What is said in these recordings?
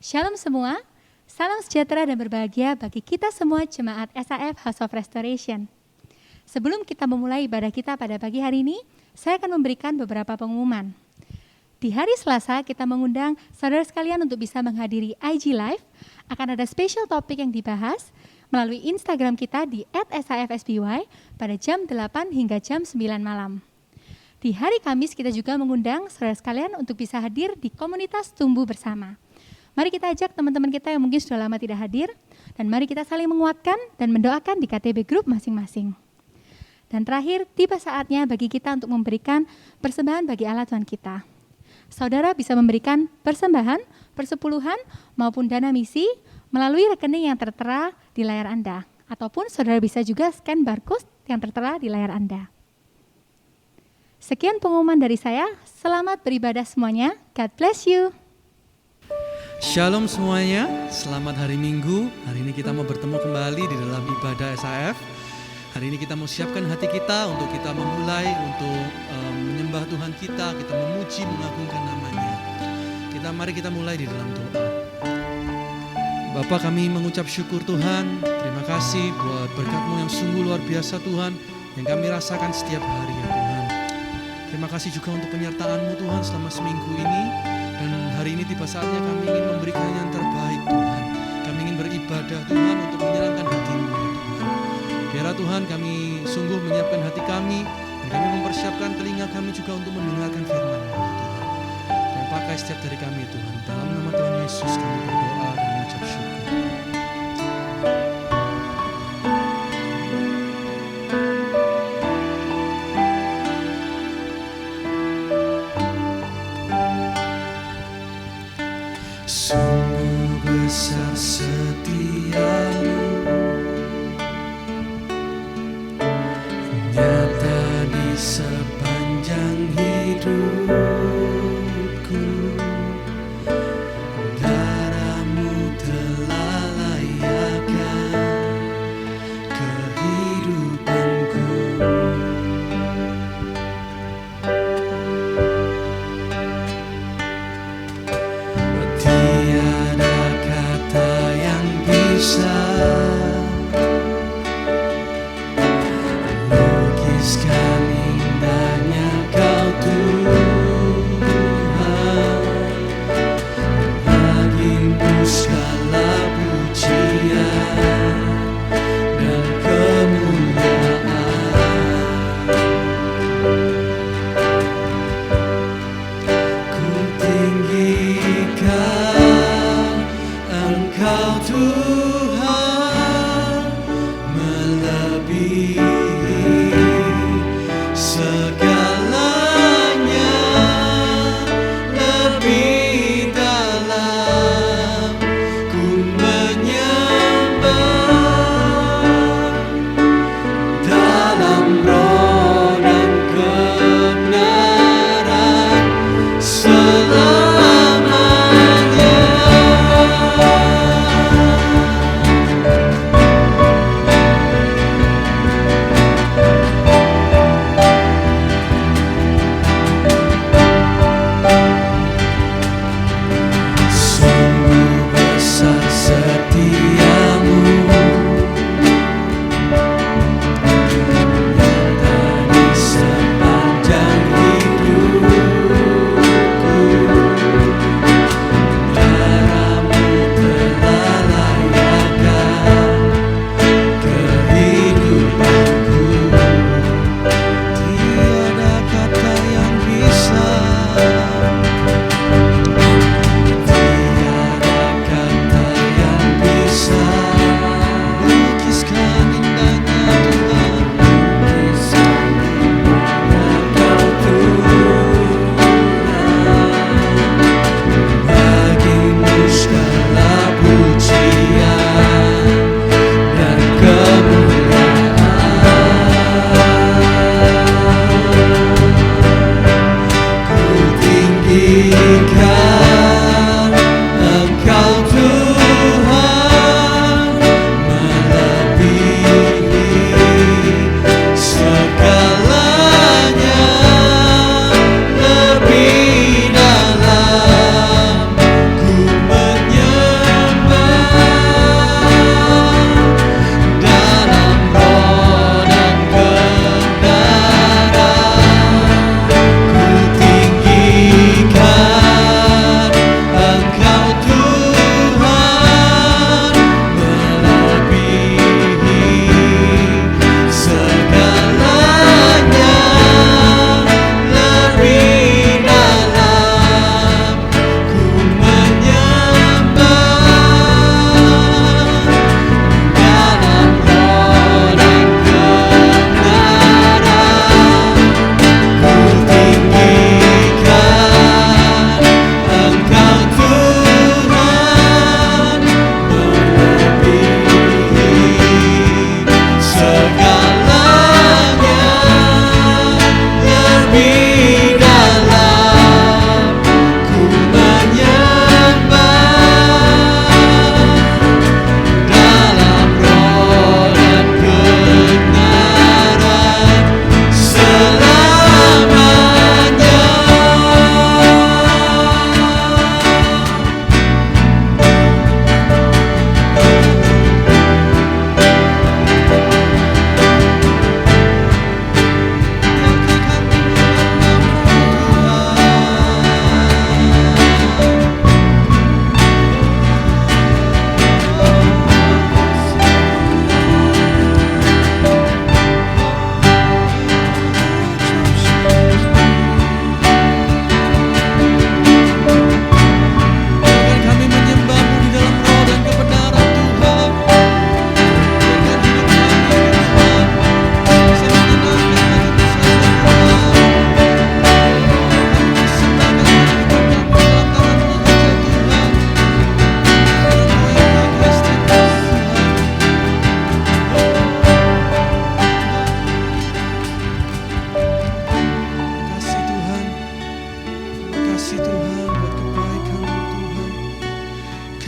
Shalom semua, salam sejahtera dan berbahagia bagi kita semua jemaat SAF House of Restoration. Sebelum kita memulai ibadah kita pada pagi hari ini, saya akan memberikan beberapa pengumuman. Di hari Selasa kita mengundang saudara sekalian untuk bisa menghadiri IG Live. Akan ada special topik yang dibahas melalui Instagram kita di @safsby pada jam 8 hingga jam 9 malam. Di hari Kamis kita juga mengundang saudara sekalian untuk bisa hadir di komunitas Tumbuh Bersama. Mari kita ajak teman-teman kita yang mungkin sudah lama tidak hadir, dan mari kita saling menguatkan dan mendoakan di KTB Group masing-masing. Dan terakhir, tiba saatnya bagi kita untuk memberikan persembahan bagi Allah Tuhan kita. Saudara bisa memberikan persembahan, persepuluhan, maupun dana misi melalui rekening yang tertera di layar Anda. Ataupun saudara bisa juga scan barcode yang tertera di layar Anda. Sekian pengumuman dari saya, selamat beribadah semuanya, God bless you. Shalom semuanya, selamat hari Minggu. Hari ini kita mau bertemu kembali di dalam ibadah SAF. Hari ini kita mau siapkan hati kita untuk kita memulai, untuk menyembah Tuhan kita memuji, mengagungkan namanya. Mari kita mulai di dalam doa. Bapa, kami mengucap syukur Tuhan, terima kasih buat berkat-Mu yang sungguh luar biasa Tuhan, yang kami rasakan setiap hari ya Tuhan. Terima kasih juga untuk penyertaan-Mu Tuhan selama seminggu ini. Dan hari ini tiba saatnya kami ingin memberikan yang terbaik Tuhan. Kami ingin beribadah Tuhan untuk menyenangkan hati-Mu ya Tuhan. Biarlah Tuhan kami sungguh menyiapkan hati kami, dan kami mempersiapkan telinga kami juga untuk mendengarkan firman-Mu ya Tuhan. Dan pakai setiap dari kami Tuhan. Dalam nama Tuhan Yesus kami berdoa dan mengucap syukur. Sungguh besar setia-Mu, nyata di sepanjang hidupku. Darah-Mu telah layakkan kehidupanku. Tiada kata yang bisa lukiskan indahnya Kau Tuhan. Bagimu segala pujian dan kemuliaan. Ku tinggikan Engkau Tuhan, melebihi segalanya, lebih dalam ku menyembah, dalam roh dan kebenaran selamanya.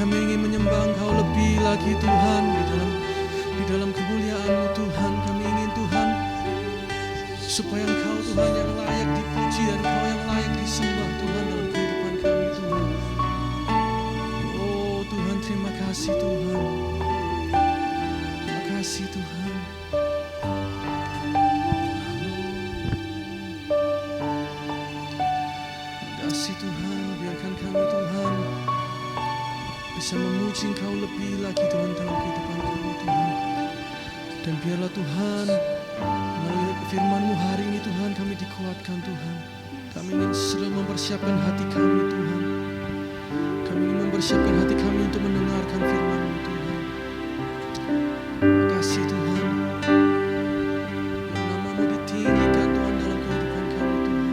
Kami ingin menyembah Engkau lebih lagi Tuhan, di dalam kemuliaan-Mu Tuhan. Kami ingin Tuhan, supaya Engkau Tuhan yang layak dipuji dan Engkau yang layak disembah Tuhan dalam kehidupan kami Tuhan. Oh Tuhan, terima kasih Tuhan. Terima kasih Tuhan. Terima kasih Tuhan, biarkan kami Tuhan bisa memuji Engkau lebih lagi Tuhan dalam kehidupan kami Tuhan. Dan biarlah Tuhan, melalui firman-Mu hari ini Tuhan, kami dikuatkan Tuhan. Kami ingin selalu mempersiapkan hati kami Tuhan. Kami ingin mempersiapkan hati kami untuk mendengarkan firman-Mu Tuhan. Terima kasih Tuhan. Biar nama-Mu ditinggikan Tuhan dalam kehidupan kami Tuhan.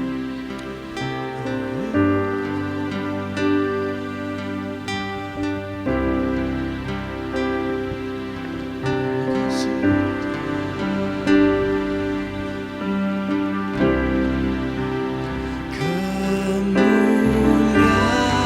Kemuliaan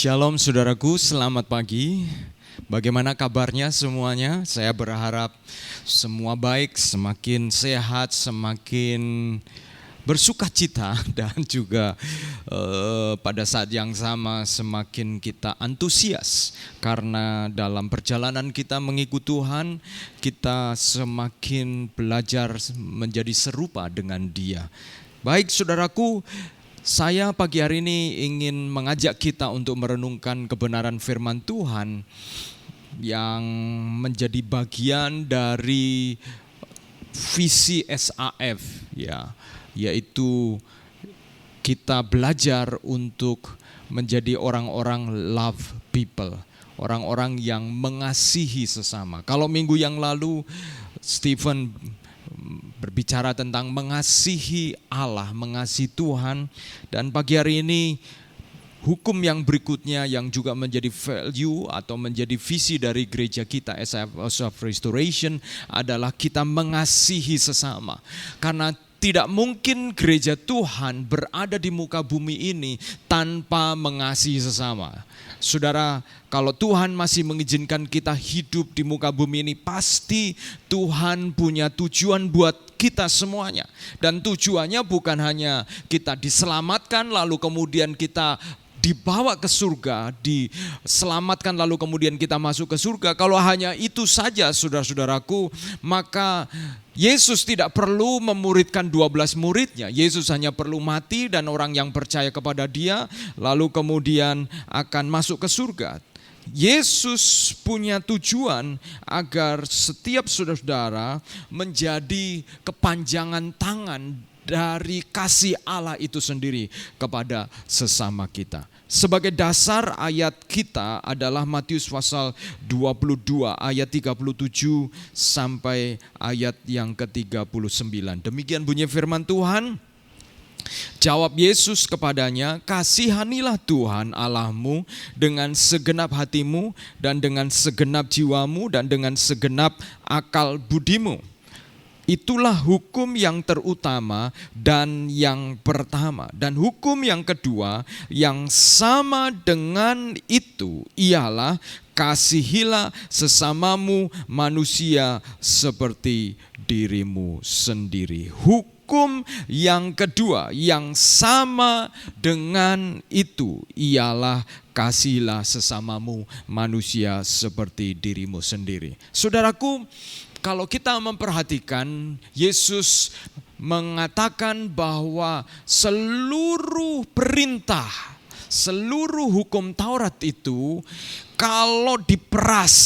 Shalom saudaraku, selamat pagi. Bagaimana kabarnya semuanya? Saya berharap semua baik, semakin sehat, semakin bersukacita dan juga pada saat yang sama semakin kita antusias karena dalam perjalanan kita mengikut Tuhan kita semakin belajar menjadi serupa dengan Dia. Baik saudaraku, saya pagi hari ini ingin mengajak kita untuk merenungkan kebenaran firman Tuhan yang menjadi bagian dari visi SAF, ya, yaitu kita belajar untuk menjadi orang-orang love people, orang-orang yang mengasihi sesama. Kalau minggu yang lalu Stephen berbicara tentang mengasihi Allah, mengasihi Tuhan, dan pagi hari ini hukum yang berikutnya yang juga menjadi value atau menjadi visi dari gereja kita SAF House of Restoration adalah kita mengasihi sesama. Karena tidak mungkin gereja Tuhan berada di muka bumi ini tanpa mengasihi sesama. Saudara, kalau Tuhan masih mengizinkan kita hidup di muka bumi ini, pasti Tuhan punya tujuan buat kita semuanya. Dan tujuannya bukan hanya kita diselamatkan lalu kemudian kita dibawa ke surga, diselamatkan lalu kemudian kita masuk ke surga. Kalau hanya itu saja saudara-saudaraku, maka Yesus tidak perlu memuridkan 12 muridnya. Yesus hanya perlu mati dan orang yang percaya kepada Dia lalu kemudian akan masuk ke surga. Yesus punya tujuan agar setiap saudara-saudara menjadi kepanjangan tangan dari kasih Allah itu sendiri kepada sesama kita. Sebagai dasar ayat kita adalah Matius pasal 22 ayat 37 sampai ayat yang ke-39. Demikian bunyi firman Tuhan. Jawab Yesus kepadanya, kasihanilah Tuhan Allahmu dengan segenap hatimu dan dengan segenap jiwamu dan dengan segenap akal budimu. Itulah hukum yang terutama dan yang pertama. Dan hukum yang kedua yang sama dengan itu ialah kasihilah sesamamu manusia seperti dirimu sendiri. Hukum yang kedua yang sama dengan itu ialah kasihilah sesamamu manusia seperti dirimu sendiri. Saudaraku, kalau kita memperhatikan, Yesus mengatakan bahwa seluruh perintah, seluruh hukum Taurat itu kalau diperas,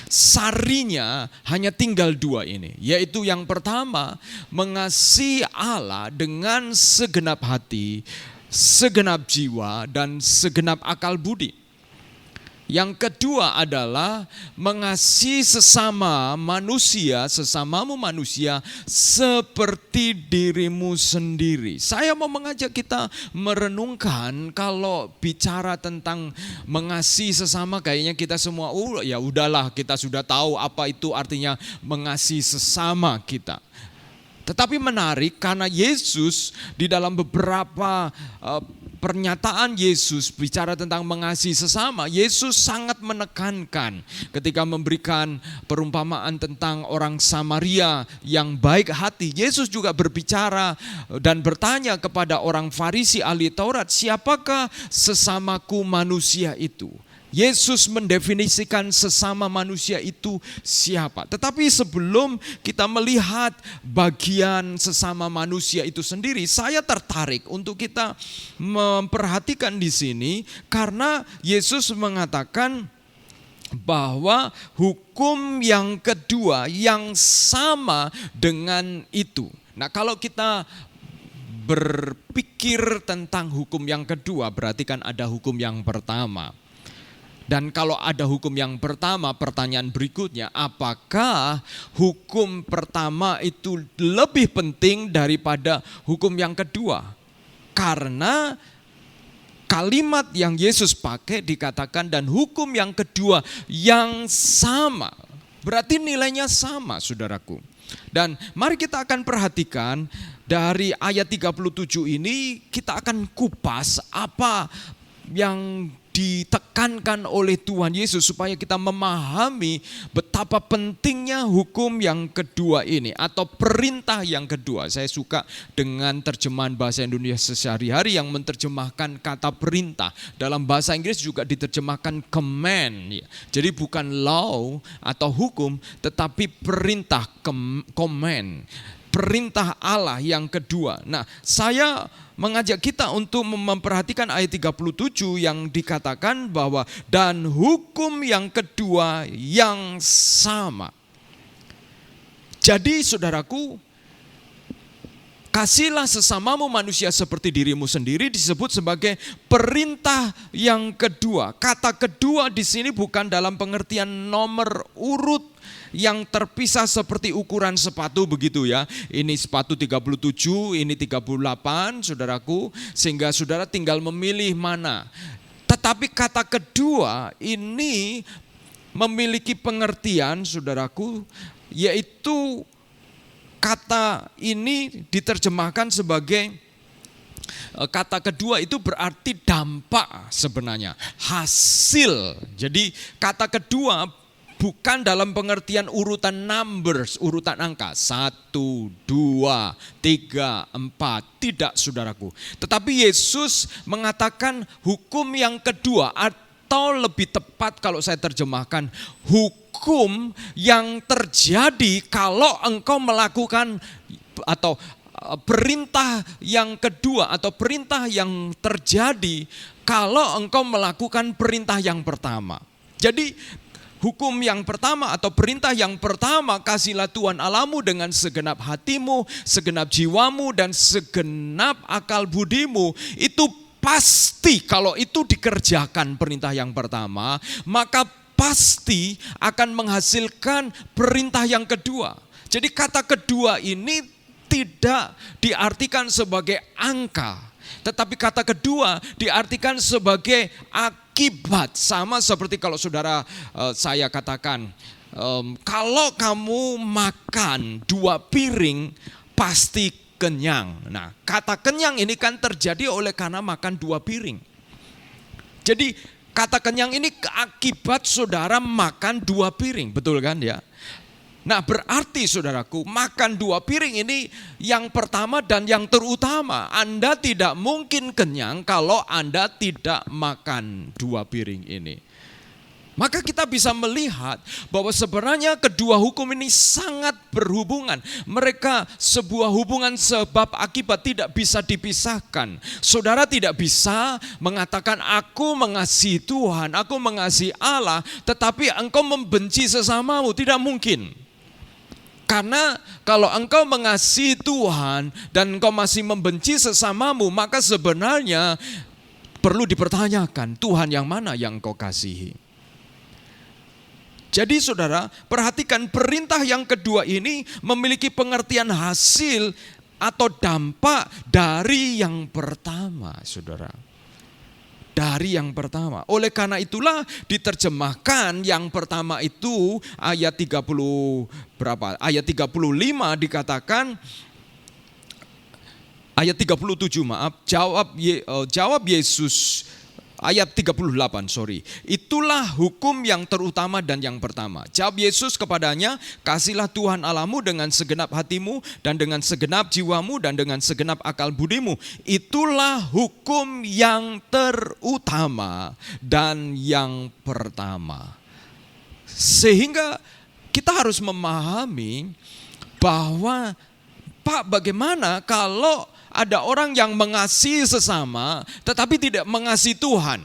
sarinya hanya tinggal 2 ini. Yaitu yang pertama, mengasihi Allah dengan segenap hati, segenap jiwa, dan segenap akal budi. Yang kedua adalah mengasihi sesamamu manusia seperti dirimu sendiri. Saya mau mengajak kita merenungkan kalau bicara tentang mengasihi sesama, kayaknya kita semua ya udahlah, kita sudah tahu apa itu artinya mengasihi sesama kita. Tetapi menarik karena Yesus di dalam beberapa pernyataan Yesus bicara tentang mengasihi sesama, Yesus sangat menekankan ketika memberikan perumpamaan tentang orang Samaria yang baik hati. Yesus juga berbicara dan bertanya kepada orang Farisi ahli Taurat, siapakah sesamaku manusia itu? Yesus mendefinisikan sesama manusia itu siapa. Tetapi sebelum kita melihat bagian sesama manusia itu sendiri, saya tertarik untuk kita memperhatikan di sini karena Yesus mengatakan bahwa hukum yang kedua yang sama dengan itu. Nah, kalau kita berpikir tentang hukum yang kedua, berarti kan ada hukum yang pertama. Dan kalau ada hukum yang pertama, pertanyaan berikutnya, apakah hukum pertama itu lebih penting daripada hukum yang kedua? Karena kalimat yang Yesus pakai dikatakan dan hukum yang kedua yang sama. Berarti nilainya sama, saudaraku. Dan mari kita akan perhatikan dari ayat 37 ini, kita akan kupas apa yang ditekankan oleh Tuhan Yesus supaya kita memahami betapa pentingnya hukum yang kedua ini atau perintah yang kedua. Saya suka dengan terjemahan bahasa Indonesia sehari-hari yang menerjemahkan kata perintah. Dalam bahasa Inggris juga diterjemahkan command. Jadi bukan law atau hukum, tetapi perintah, command. Perintah Allah yang kedua. Nah, saya mengajak kita untuk memperhatikan ayat 37 yang dikatakan bahwa dan hukum yang kedua yang sama. Jadi saudaraku, kasihlah sesamamu manusia seperti dirimu sendiri disebut sebagai perintah yang kedua. Kata kedua di sini bukan dalam pengertian nomor urut yang terpisah seperti ukuran sepatu begitu ya. Ini sepatu 37, ini 38 saudaraku, sehingga saudara tinggal memilih mana. Tetapi kata kedua ini memiliki pengertian saudaraku, yaitu kata ini diterjemahkan sebagai kata kedua itu berarti dampak sebenarnya, hasil. Jadi kata kedua bukan dalam pengertian urutan numbers, urutan angka 1, 2, 3, 4, tidak saudaraku. Tetapi Yesus mengatakan hukum yang kedua atau lebih tepat kalau saya terjemahkan hukum yang terjadi kalau engkau melakukan atau perintah yang kedua atau perintah yang terjadi kalau engkau melakukan perintah yang pertama. Jadi hukum yang pertama atau perintah yang pertama, kasihlah Tuhan Allahmu dengan segenap hatimu, segenap jiwamu, dan segenap akal budimu. Itu pasti kalau itu dikerjakan perintah yang pertama, maka pasti akan menghasilkan perintah yang kedua. Jadi kata kedua ini tidak diartikan sebagai angka, tetapi kata kedua diartikan sebagai akibat. Sama seperti kalau saudara saya katakan, kalau kamu makan 2 piring pasti kenyang. Nah, kata kenyang ini kan terjadi oleh karena makan 2 piring. Jadi kata kenyang ini akibat saudara makan 2 piring, betul kan ya? Nah, berarti saudaraku, makan 2 piring ini yang pertama dan yang terutama. Anda tidak mungkin kenyang kalau Anda tidak makan 2 piring ini. Maka kita bisa melihat bahwa sebenarnya kedua hukum ini sangat berhubungan. Mereka sebuah hubungan sebab akibat, tidak bisa dipisahkan. Saudara tidak bisa mengatakan aku mengasihi Tuhan, aku mengasihi Allah, tetapi engkau membenci sesamamu. Tidak mungkin. Karena kalau engkau mengasihi Tuhan dan engkau masih membenci sesamamu, maka sebenarnya perlu dipertanyakan, Tuhan yang mana yang engkau kasihi? Jadi saudara, perhatikan perintah yang kedua ini memiliki pengertian hasil atau dampak dari yang pertama, saudara. Dari yang pertama. Oleh karena itulah diterjemahkan yang pertama itu ayat 30 berapa? Ayat 35 dikatakan, ayat 37 maaf, jawab Yesus, ayat 38 itulah hukum yang terutama dan yang pertama. Jawab Yesus kepadanya, kasihlah Tuhan Allahmu dengan segenap hatimu dan dengan segenap jiwamu dan dengan segenap akal budimu. Itulah hukum yang terutama dan yang pertama. Sehingga kita harus memahami bahwa Pak, bagaimana kalau ada orang yang mengasihi sesama tetapi tidak mengasihi Tuhan?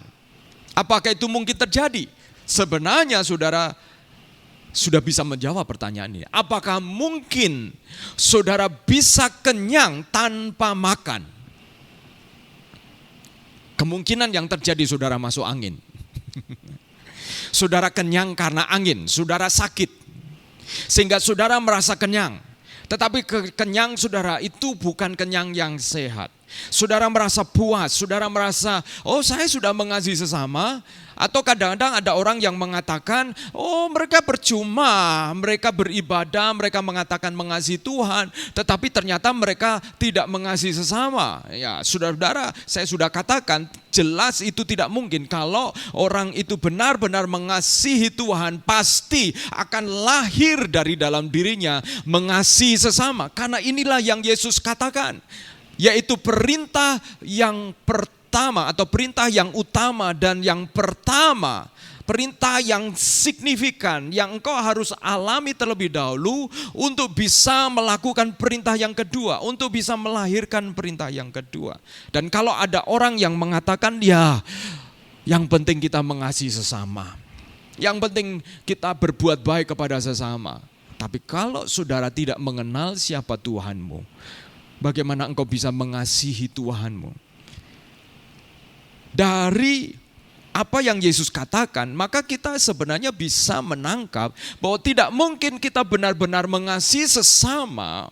Apakah itu mungkin terjadi? Sebenarnya saudara sudah bisa menjawab pertanyaan ini. Apakah mungkin saudara bisa kenyang tanpa makan? Kemungkinan yang terjadi saudara masuk angin. Saudara kenyang karena angin, saudara sakit sehingga saudara merasa kenyang. Tetapi kenyang saudara itu bukan kenyang yang sehat. Saudara merasa puas, saudara merasa, oh saya sudah mengasihi sesama. Atau kadang-kadang ada orang yang mengatakan, oh mereka percuma, mereka beribadah, mereka mengatakan mengasihi Tuhan. Tetapi ternyata mereka tidak mengasihi sesama. Ya saudara-saudara, saya sudah katakan jelas itu tidak mungkin. Kalau orang itu benar-benar mengasihi Tuhan, pasti akan lahir dari dalam dirinya mengasihi sesama. Karena inilah yang Yesus katakan. Yaitu perintah yang pertama atau perintah yang utama dan yang pertama. Perintah yang signifikan yang engkau harus alami terlebih dahulu untuk bisa melakukan perintah yang kedua. Untuk bisa melahirkan perintah yang kedua. Dan kalau ada orang yang mengatakan ya yang penting kita mengasihi sesama. Yang penting kita berbuat baik kepada sesama. Tapi kalau saudara tidak mengenal siapa Tuhanmu, bagaimana engkau bisa mengasihi Tuhanmu? Dari apa yang Yesus katakan, maka kita sebenarnya bisa menangkap bahwa tidak mungkin kita benar-benar mengasihi sesama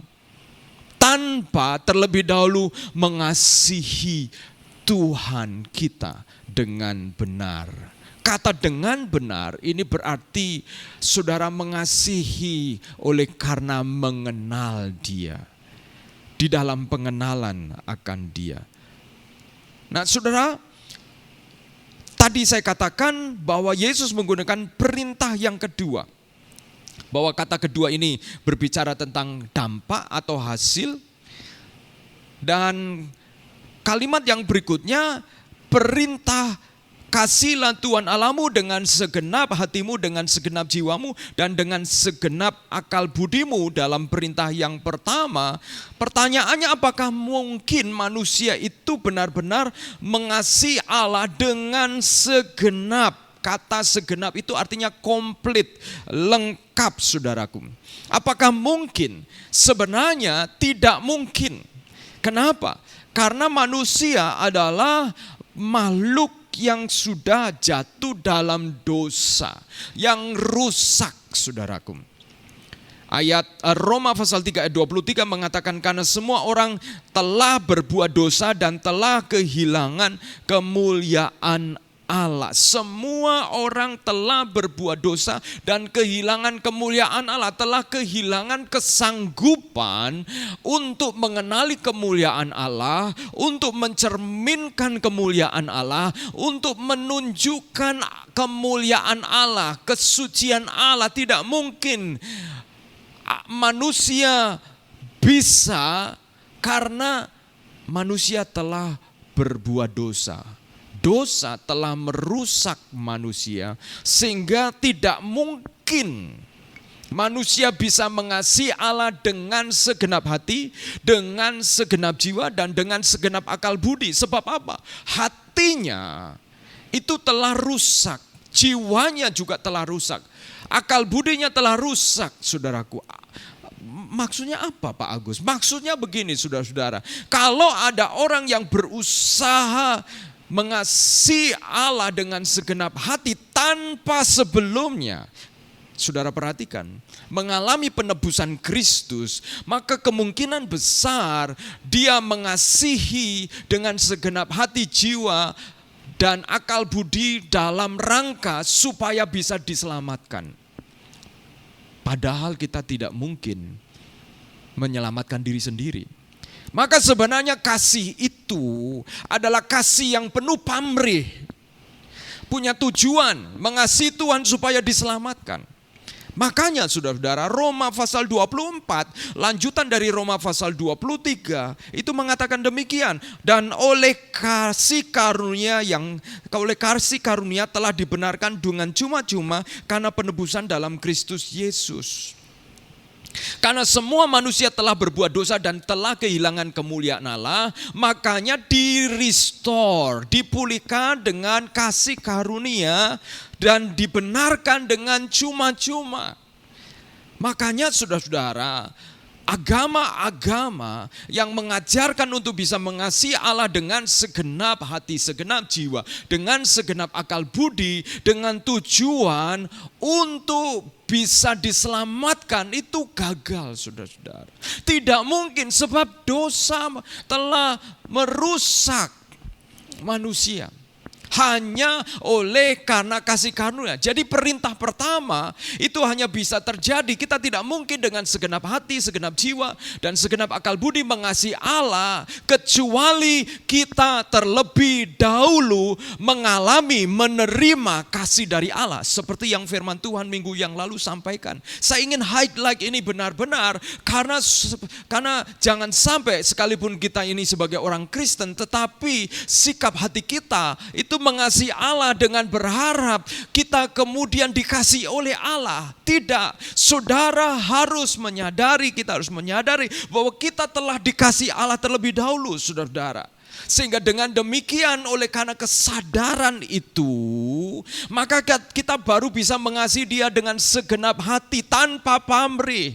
tanpa terlebih dahulu mengasihi Tuhan kita dengan benar. Kata dengan benar ini berarti saudara mengasihi oleh karena mengenal Dia. Di dalam pengenalan akan Dia. Nah saudara, tadi saya katakan bahwa Yesus menggunakan perintah yang kedua. Bahwa kata kedua ini berbicara tentang dampak atau hasil. Dan kalimat yang berikutnya, perintah kasihlah Tuhan Allahmu dengan segenap hatimu, dengan segenap jiwamu, dan dengan segenap akal budimu. Dalam perintah yang pertama, pertanyaannya apakah mungkin manusia itu benar-benar mengasihi Allah dengan segenap? Kata segenap itu artinya komplit, lengkap saudaraku. Apakah mungkin? Sebenarnya tidak mungkin. Kenapa? Karena manusia adalah makhluk yang sudah jatuh dalam dosa, yang rusak saudaraku. Ayat Roma pasal 3 ayat 23 mengatakan karena semua orang telah berbuat dosa dan telah kehilangan kemuliaan Allah. Semua orang telah berbuat dosa dan kehilangan kemuliaan Allah, telah kehilangan kesanggupan untuk mengenali kemuliaan Allah, untuk mencerminkan kemuliaan Allah, untuk menunjukkan kemuliaan Allah, kesucian Allah. Tidak mungkin manusia bisa karena manusia telah berbuat dosa. Dosa telah merusak manusia sehingga tidak mungkin manusia bisa mengasihi Allah dengan segenap hati, dengan segenap jiwa, dan dengan segenap akal budi. Sebab apa? Hatinya itu telah rusak, jiwanya juga telah rusak, akal budinya telah rusak, saudaraku. Maksudnya apa Pak Agus? Maksudnya begini saudara-saudara, kalau ada orang yang berusaha mengasihi Allah dengan segenap hati tanpa sebelumnya saudara perhatikan, mengalami penebusan Kristus, maka kemungkinan besar dia mengasihi dengan segenap hati, jiwa, dan akal budi dalam rangka supaya bisa diselamatkan. Padahal kita tidak mungkin menyelamatkan diri sendiri. Maka sebenarnya kasih itu adalah kasih yang penuh pamrih. Punya tujuan, mengasihi Tuhan supaya diselamatkan. Makanya saudara-saudara, Roma pasal 24, lanjutan dari Roma pasal 23, itu mengatakan demikian. Dan oleh kasih karunia telah dibenarkan dengan cuma-cuma karena penebusan dalam Kristus Yesus. Karena semua manusia telah berbuat dosa dan telah kehilangan kemuliaan Allah, makanya di-restore, dipulihkan dengan kasih karunia dan dibenarkan dengan cuma-cuma. Makanya saudara-saudara, agama-agama yang mengajarkan untuk bisa mengasihi Allah dengan segenap hati, segenap jiwa, dengan segenap akal budi, dengan tujuan untuk bisa diselamatkan, itu gagal, saudara-saudara. Tidak mungkin, sebab dosa telah merusak manusia. Hanya oleh karena kasih karunia. Jadi perintah pertama itu hanya bisa terjadi, kita tidak mungkin dengan segenap hati, segenap jiwa, dan segenap akal budi mengasihi Allah, kecuali kita terlebih dahulu menerima kasih dari Allah. Seperti yang firman Tuhan minggu yang lalu sampaikan. Saya ingin highlight ini benar-benar, karena jangan sampai sekalipun kita ini sebagai orang Kristen, tetapi sikap hati kita itu mengasihi Allah dengan berharap kita kemudian dikasihi oleh Allah. Tidak, saudara kita harus menyadari bahwa kita telah dikasihi Allah terlebih dahulu, saudara-saudara. Sehingga dengan demikian, oleh karena kesadaran itu, maka kita baru bisa mengasihi Dia dengan segenap hati tanpa pamrih.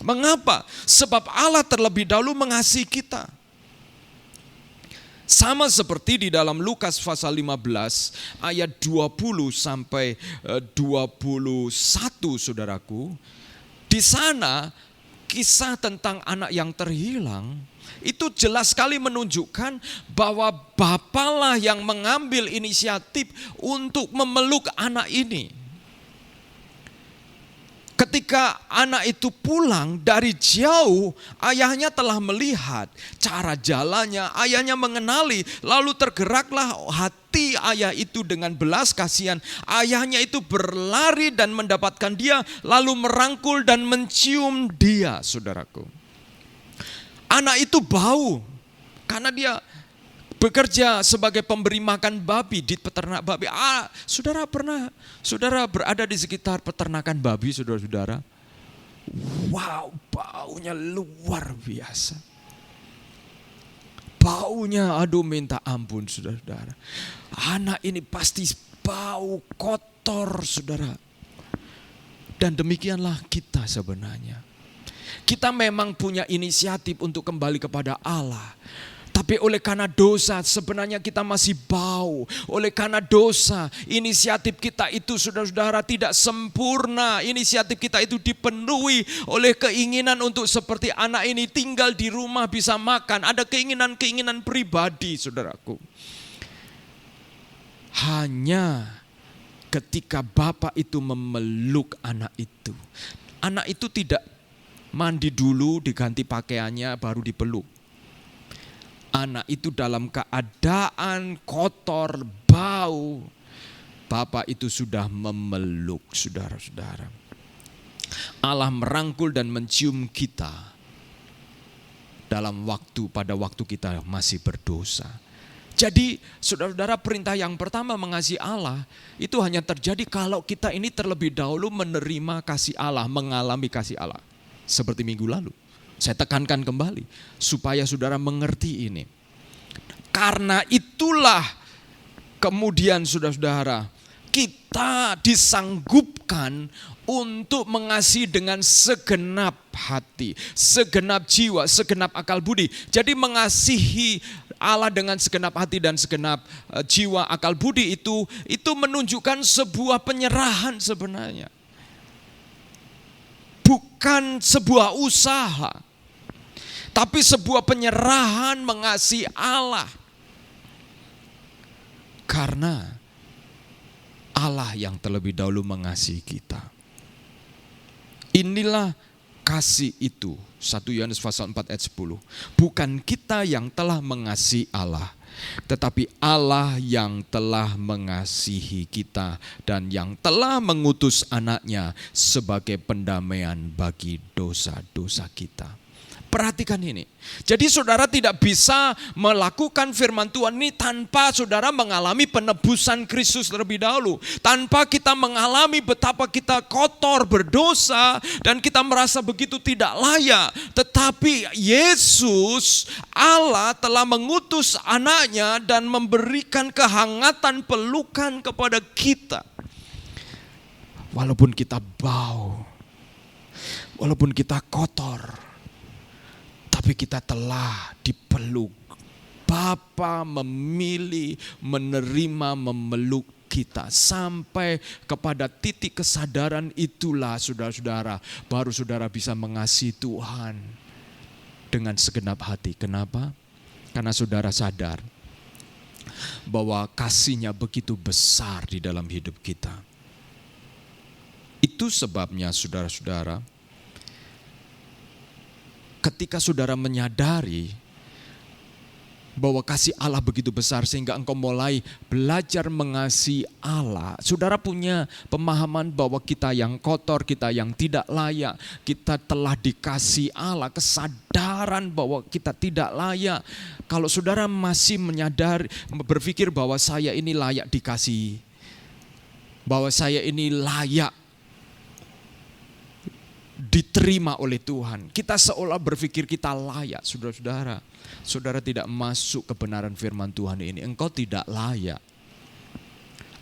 Mengapa? Sebab Allah terlebih dahulu mengasihi kita. Sama seperti di dalam Lukas pasal 15 ayat 20 sampai 21, saudaraku. Di sana kisah tentang anak yang terhilang itu jelas sekali menunjukkan bahwa bapalah yang mengambil inisiatif untuk memeluk anak ini. Ketika anak itu pulang dari jauh, ayahnya telah melihat cara jalannya, ayahnya mengenali, lalu tergeraklah hati ayah itu dengan belas kasihan. Ayahnya itu berlari dan mendapatkan dia, lalu merangkul dan mencium dia, saudaraku. Anak itu bau, karena dia bekerja sebagai pemberi makan babi di peternak babi. Saudara berada di sekitar peternakan babi, saudara-saudara? Wow, baunya luar biasa. Baunya, aduh minta ampun, saudara-saudara. Anak ini pasti bau kotor, saudara. Dan demikianlah kita sebenarnya. Kita memang punya inisiatif untuk kembali kepada Allah. Tapi oleh karena dosa sebenarnya kita masih bau. Oleh karena dosa inisiatif kita itu, saudara-saudara, tidak sempurna. Inisiatif kita itu dipenuhi oleh keinginan untuk seperti anak ini tinggal di rumah bisa makan. Ada keinginan-keinginan pribadi, saudaraku. Hanya ketika bapak itu memeluk anak itu. Anak itu tidak mandi dulu, diganti pakaiannya, baru dipeluk. Anak itu dalam keadaan kotor, bau. Bapak itu sudah memeluk, saudara-saudara. Allah merangkul dan mencium kita pada waktu kita masih berdosa. Jadi saudara-saudara, perintah yang pertama mengasihi Allah itu hanya terjadi kalau kita ini terlebih dahulu menerima kasih Allah, mengalami kasih Allah. Seperti minggu lalu. Saya tekankan kembali supaya saudara mengerti ini. Karena itulah kemudian saudara-saudara, kita disanggupkan untuk mengasihi dengan segenap hati, segenap jiwa, segenap akal budi. Jadi mengasihi Allah dengan segenap hati dan segenap jiwa, akal budi itu menunjukkan sebuah penyerahan sebenarnya. bukan sebuah usaha, tapi sebuah penyerahan mengasihi Allah. Karena Allah yang terlebih dahulu mengasihi kita. Inilah kasih itu. 1 Yohanes pasal 4 ayat 10. Bukan kita yang telah mengasihi Allah, tetapi Allah yang telah mengasihi kita dan yang telah mengutus anaknya sebagai pendamaian bagi dosa-dosa kita. Perhatikan ini. Jadi saudara tidak bisa melakukan firman Tuhan ini tanpa saudara mengalami penebusan Kristus terlebih dahulu. Tanpa kita mengalami betapa kita kotor, berdosa, dan kita merasa begitu tidak layak. Tetapi Yesus, Allah telah mengutus anaknya dan memberikan kehangatan pelukan kepada kita. Walaupun kita bau, walaupun kita kotor, tapi kita telah dipeluk. Bapa memilih, menerima, memeluk kita. Sampai kepada titik kesadaran itulah saudara-saudara, baru saudara bisa mengasihi Tuhan dengan segenap hati. Kenapa? Karena saudara sadar bahwa kasih-Nya begitu besar di dalam hidup kita. Itu sebabnya saudara-saudara, ketika saudara menyadari bahwa kasih Allah begitu besar sehingga engkau mulai belajar mengasihi Allah, saudara punya pemahaman bahwa kita yang kotor, kita yang tidak layak, kita telah dikasihi Allah, kesadaran bahwa kita tidak layak. Kalau saudara masih menyadari, berpikir bahwa saya ini layak dikasihi, bahwa saya ini layak diterima oleh Tuhan, kita seolah berpikir kita layak. Saudara-saudara, saudara tidak masuk kebenaran firman Tuhan ini. Engkau tidak layak.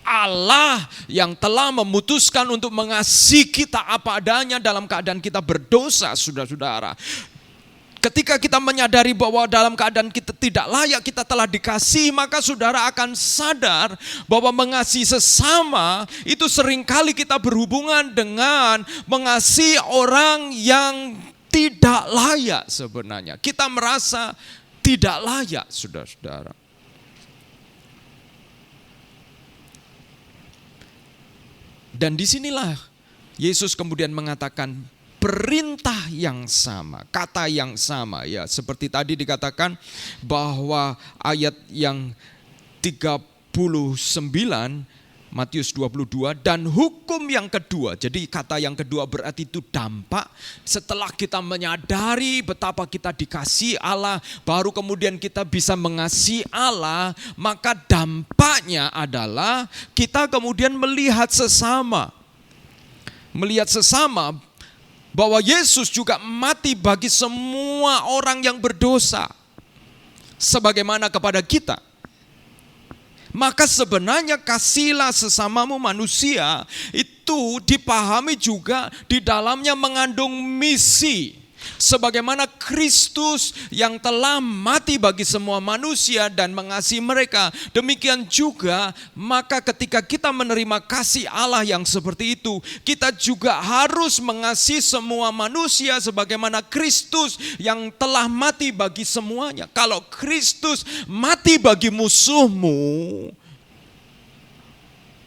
Allah yang telah memutuskan untuk mengasihi kita apa adanya dalam keadaan kita berdosa, saudara-saudara. Ketika kita menyadari bahwa dalam keadaan kita tidak layak, kita telah dikasihi, maka saudara akan sadar bahwa mengasihi sesama itu seringkali kita berhubungan dengan mengasihi orang yang tidak layak sebenarnya. Kita merasa tidak layak, saudara-saudara. Dan disinilah Yesus kemudian mengatakan, perintah yang sama, kata yang sama, ya seperti tadi dikatakan bahwa ayat yang 39 Matius 22, dan hukum yang kedua. Jadi kata yang kedua berarti itu dampak. Setelah kita menyadari betapa kita dikasihi Allah, baru kemudian kita bisa mengasihi Allah, maka dampaknya adalah kita kemudian melihat sesama. Melihat sesama bahwa Yesus juga mati bagi semua orang yang berdosa, sebagaimana kepada kita. Maka sebenarnya kasihilah sesamamu manusia itu dipahami juga di dalamnya mengandung misi. Sebagaimana Kristus yang telah mati bagi semua manusia dan mengasihi mereka, demikian juga maka ketika kita menerima kasih Allah yang seperti itu, kita juga harus mengasihi semua manusia sebagaimana Kristus yang telah mati bagi semuanya. Kalau Kristus mati bagi musuhmu,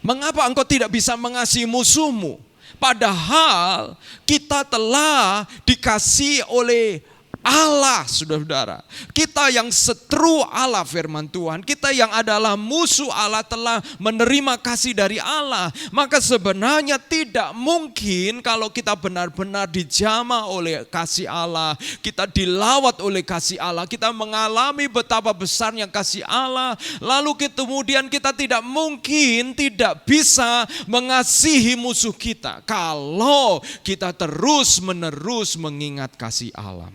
mengapa engkau tidak bisa mengasihi musuhmu? Padahal kita telah dikasihi oleh Allah, saudara-saudara. Kita yang seteru Allah firman Tuhan, kita yang adalah musuh Allah telah menerima kasih dari Allah. Maka sebenarnya tidak mungkin kalau kita benar-benar dijamah oleh kasih Allah, kita dilawat oleh kasih Allah, kita mengalami betapa besarnya kasih Allah, lalu kemudian kita tidak mungkin tidak bisa mengasihi musuh kita kalau kita terus-menerus mengingat kasih Allah.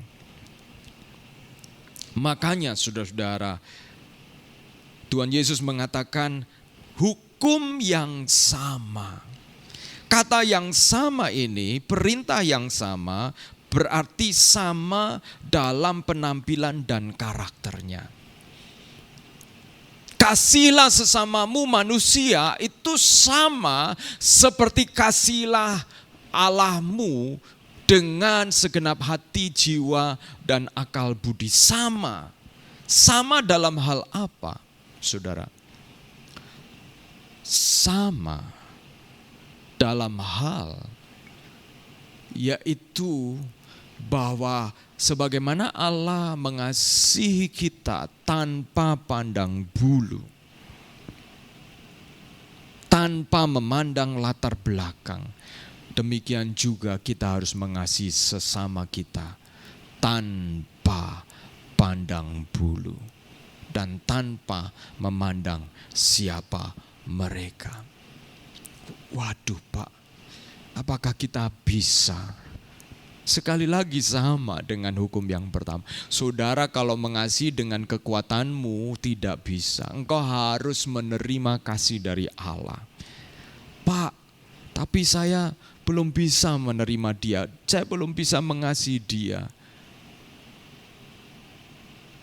Makanya saudara-saudara, Tuhan Yesus mengatakan hukum yang sama. Kata yang sama ini, perintah yang sama, berarti sama dalam penampilan dan karakternya. Kasihilah sesamamu manusia itu sama seperti kasihilah Allahmu dengan segenap hati, jiwa, dan akal budi. Sama dalam hal apa, saudara? Sama dalam hal yaitu bahwa sebagaimana Allah mengasihi kita tanpa pandang bulu, tanpa memandang latar belakang, demikian juga kita harus mengasihi sesama kita tanpa pandang bulu dan tanpa memandang siapa mereka. Waduh Pak, apakah kita bisa? Sekali lagi sama dengan hukum yang pertama. Saudara, kalau mengasihi dengan kekuatanmu tidak bisa. Engkau harus menerima kasih dari Allah. Pak, tapi saya belum bisa menerima dia. Saya belum bisa mengasihi dia.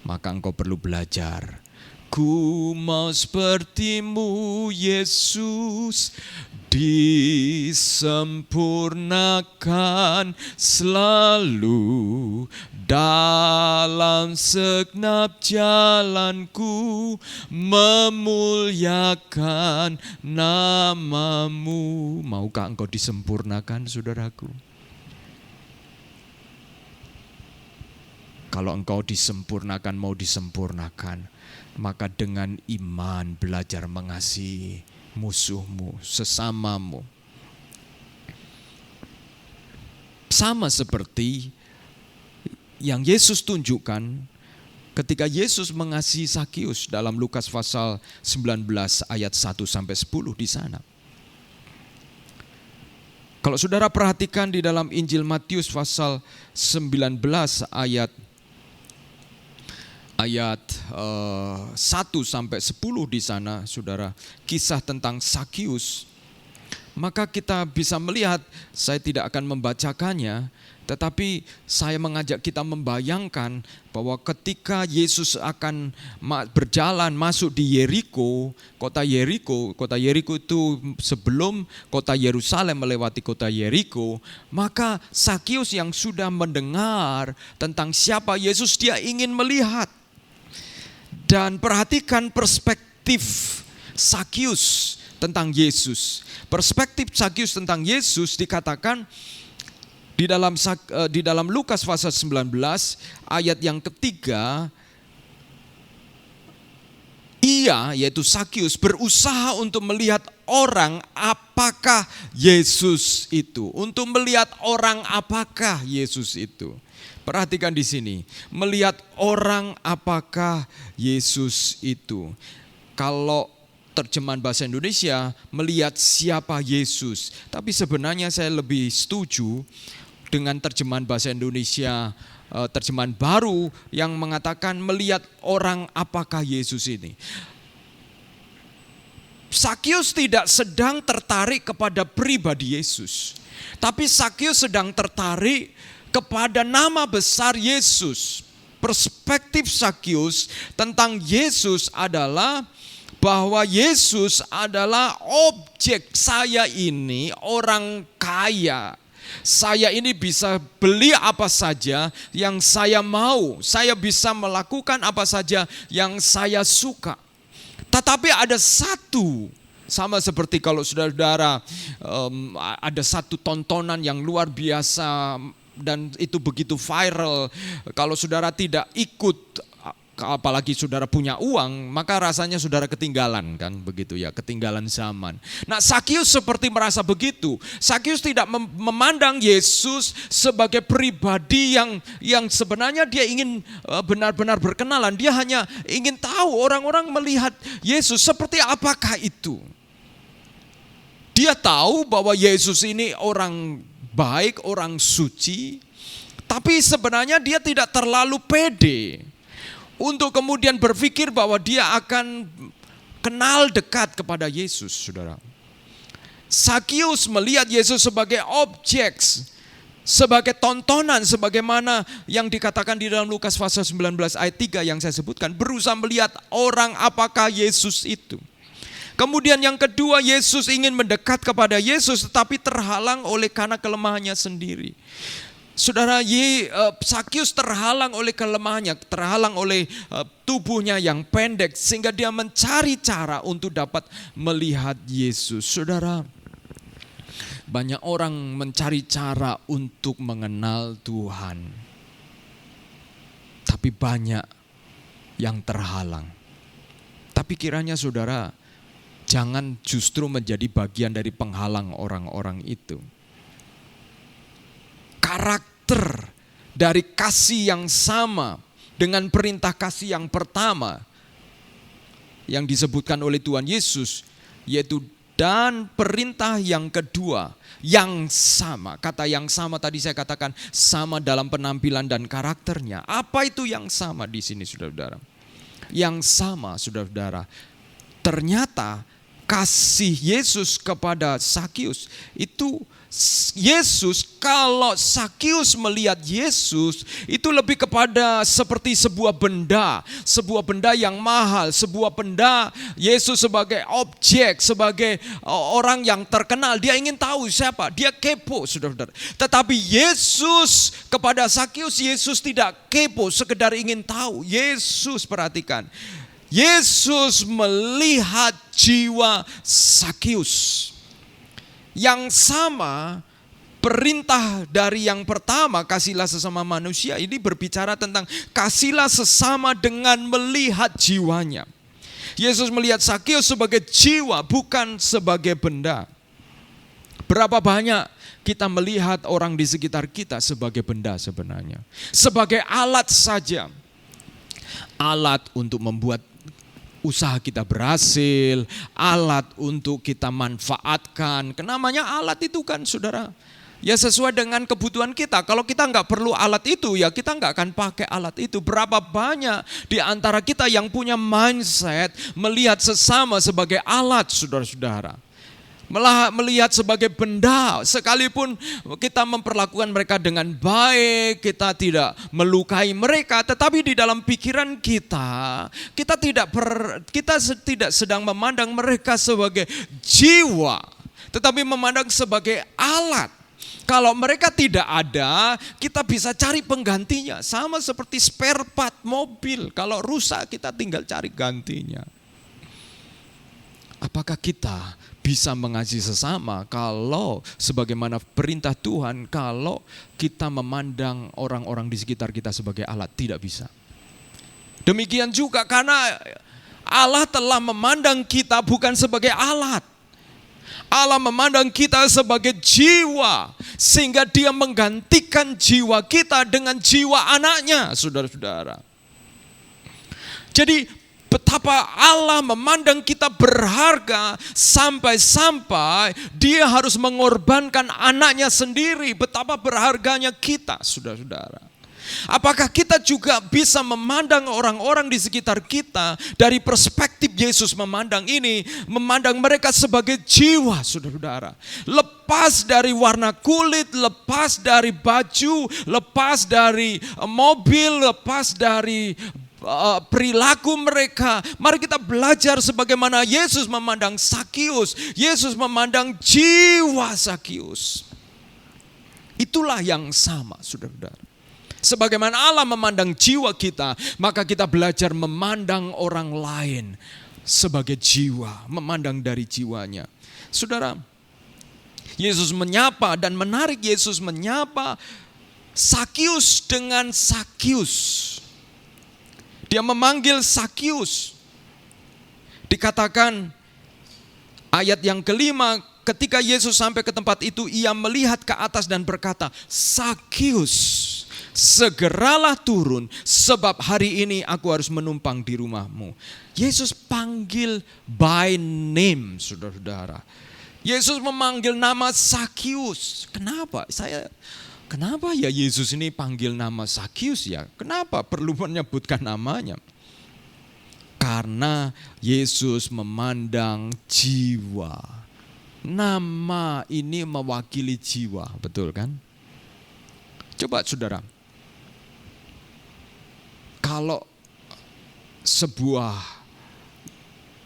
Maka engkau perlu belajar. Ku mau sepertimu Yesus, disempurnakan selalu dalam segenap jalanku, memuliakan namamu. Maukah engkau disempurnakan, saudaraku? Kalau engkau disempurnakan, mau disempurnakan, maka dengan iman belajar mengasihi musuhmu, sesamamu. Sama seperti yang Yesus tunjukkan ketika Yesus mengasihi Zakius dalam Lukas pasal 19 ayat 1-10 di sana. Kalau saudara perhatikan di dalam Injil Matius pasal 19 ayat 1-10 di sana, saudara, kisah tentang Zakius. Maka kita bisa melihat, saya tidak akan membacakannya, tetapi saya mengajak kita membayangkan bahwa ketika Yesus akan berjalan masuk di Yeriko, kota Yeriko itu sebelum kota Yerusalem melewati kota Yeriko, maka Zakius yang sudah mendengar tentang siapa Yesus, dia ingin melihat. Dan perhatikan perspektif Zakius tentang Yesus. Perspektif Zakius tentang Yesus dikatakan di dalam Lukas pasal 19 ayat yang ketiga, ia, yaitu Zakius, berusaha untuk melihat orang apakah Yesus itu. Untuk melihat orang apakah Yesus itu. Perhatikan di sini, melihat orang apakah Yesus itu. Kalau terjemahan bahasa Indonesia, melihat siapa Yesus. Tapi sebenarnya saya lebih setuju dengan terjemahan bahasa Indonesia, terjemahan baru yang mengatakan melihat orang apakah Yesus ini. Zakius tidak sedang tertarik kepada pribadi Yesus, tapi Zakius sedang tertarik kepada nama besar Yesus. Perspektif Zakius tentang Yesus adalah bahwa Yesus adalah objek. Saya ini orang kaya. Saya ini bisa beli apa saja yang saya mau. Saya bisa melakukan apa saja yang saya suka. Tetapi ada satu, sama seperti kalau saudara-saudara ada satu tontonan yang luar biasa dan itu begitu viral. Kalau saudara tidak ikut, apalagi saudara punya uang, maka rasanya saudara ketinggalan, kan begitu ya, ketinggalan zaman. Nah, Zakius seperti merasa begitu. Zakius tidak memandang Yesus sebagai pribadi yang sebenarnya dia ingin benar-benar berkenalan. Dia hanya ingin tahu orang-orang melihat Yesus seperti apakah itu. Dia tahu bahwa Yesus ini orang baik, orang suci, tapi sebenarnya dia tidak terlalu pede untuk kemudian berpikir bahwa dia akan kenal dekat kepada Yesus, saudara. Zakius melihat Yesus sebagai objek, sebagai tontonan, sebagaimana yang dikatakan di dalam Lukas pasal 19 ayat 3 yang saya sebutkan, berusaha melihat orang apakah Yesus itu. Kemudian yang kedua, Yesus ingin mendekat kepada Yesus tetapi terhalang oleh karena kelemahannya sendiri. Saudara, Sakius terhalang oleh kelemahannya, terhalang oleh tubuhnya yang pendek, sehingga dia mencari cara untuk dapat melihat Yesus. Saudara, banyak orang mencari cara untuk mengenal Tuhan, tapi banyak yang terhalang. Tapi kiranya saudara, jangan justru menjadi bagian dari penghalang orang-orang itu. Karakter dari kasih yang sama dengan perintah kasih yang pertama yang disebutkan oleh Tuhan Yesus, yaitu dan perintah yang kedua yang sama. Kata yang sama tadi saya katakan sama dalam penampilan dan karakternya. Apa itu yang sama di sini, saudara-saudara? Yang sama, saudara-saudara, ternyata kasih Yesus kepada Sakius itu, Yesus, kalau Sakius melihat Yesus itu lebih kepada seperti sebuah benda yang mahal, sebuah benda, Yesus sebagai objek, sebagai orang yang terkenal, dia ingin tahu siapa, dia kepo, saudara-saudara. Tetapi Yesus kepada Sakius, Yesus tidak kepo, sekedar ingin tahu. Yesus, perhatikan, Yesus melihat jiwa Sakius. Yang sama, perintah dari yang pertama, kasihlah sesama manusia, ini berbicara tentang kasihlah sesama dengan melihat jiwanya. Yesus melihat Sakius sebagai jiwa, bukan sebagai benda. Berapa banyak kita melihat orang di sekitar kita sebagai benda sebenarnya, sebagai alat saja. Alat untuk membuat usaha kita berhasil, alat untuk kita manfaatkan. Namanya alat itu kan, saudara, ya sesuai dengan kebutuhan kita. Kalau kita nggak perlu alat itu, ya kita nggak akan pakai alat itu. Berapa banyak di antara kita yang punya mindset melihat sesama sebagai alat, saudara-saudara, melihat sebagai benda. Sekalipun kita memperlakukan mereka dengan baik, kita tidak melukai mereka, tetapi di dalam pikiran kita tidak sedang memandang mereka sebagai jiwa, tetapi memandang sebagai alat. Kalau mereka tidak ada, kita bisa cari penggantinya. Sama seperti spare part mobil, kalau rusak kita tinggal cari gantinya. Apakah kita bisa mengasihi sesama kalau sebagaimana perintah Tuhan, kalau kita memandang orang-orang di sekitar kita sebagai alat? Tidak bisa. Demikian juga karena Allah telah memandang kita bukan sebagai alat. Allah memandang kita sebagai jiwa, sehingga dia menggantikan jiwa kita dengan jiwa anaknya, saudara-saudara. Jadi betapa Allah memandang kita berharga sampai-sampai dia harus mengorbankan anaknya sendiri. Betapa berharganya kita, saudara-saudara. Apakah kita juga bisa memandang orang-orang di sekitar kita dari perspektif Yesus memandang ini, memandang mereka sebagai jiwa, saudara-saudara. Lepas dari warna kulit, lepas dari baju, lepas dari mobil, lepas dari perilaku mereka. Mari kita belajar sebagaimana Yesus memandang Sakius. Yesus memandang jiwa Sakius. Itulah yang sama, saudara-saudara. Sebagaimana Allah memandang jiwa kita, maka kita belajar memandang orang lain sebagai jiwa, memandang dari jiwanya. Saudara, Yesus menyapa, dan menarik, Yesus menyapa Sakius dengan Sakius. Dia memanggil Sakius. Dikatakan ayat yang kelima, ketika Yesus sampai ke tempat itu, ia melihat ke atas dan berkata, Sakius, segeralah turun, sebab hari ini aku harus menumpang di rumahmu. Yesus panggil by name, saudara-saudara. Yesus memanggil nama Sakius. Kenapa ya Yesus ini panggil nama Sakius ya? Kenapa perlu menyebutkan namanya? Karena Yesus memandang jiwa. Nama ini mewakili jiwa, betul kan? Coba saudara, kalau sebuah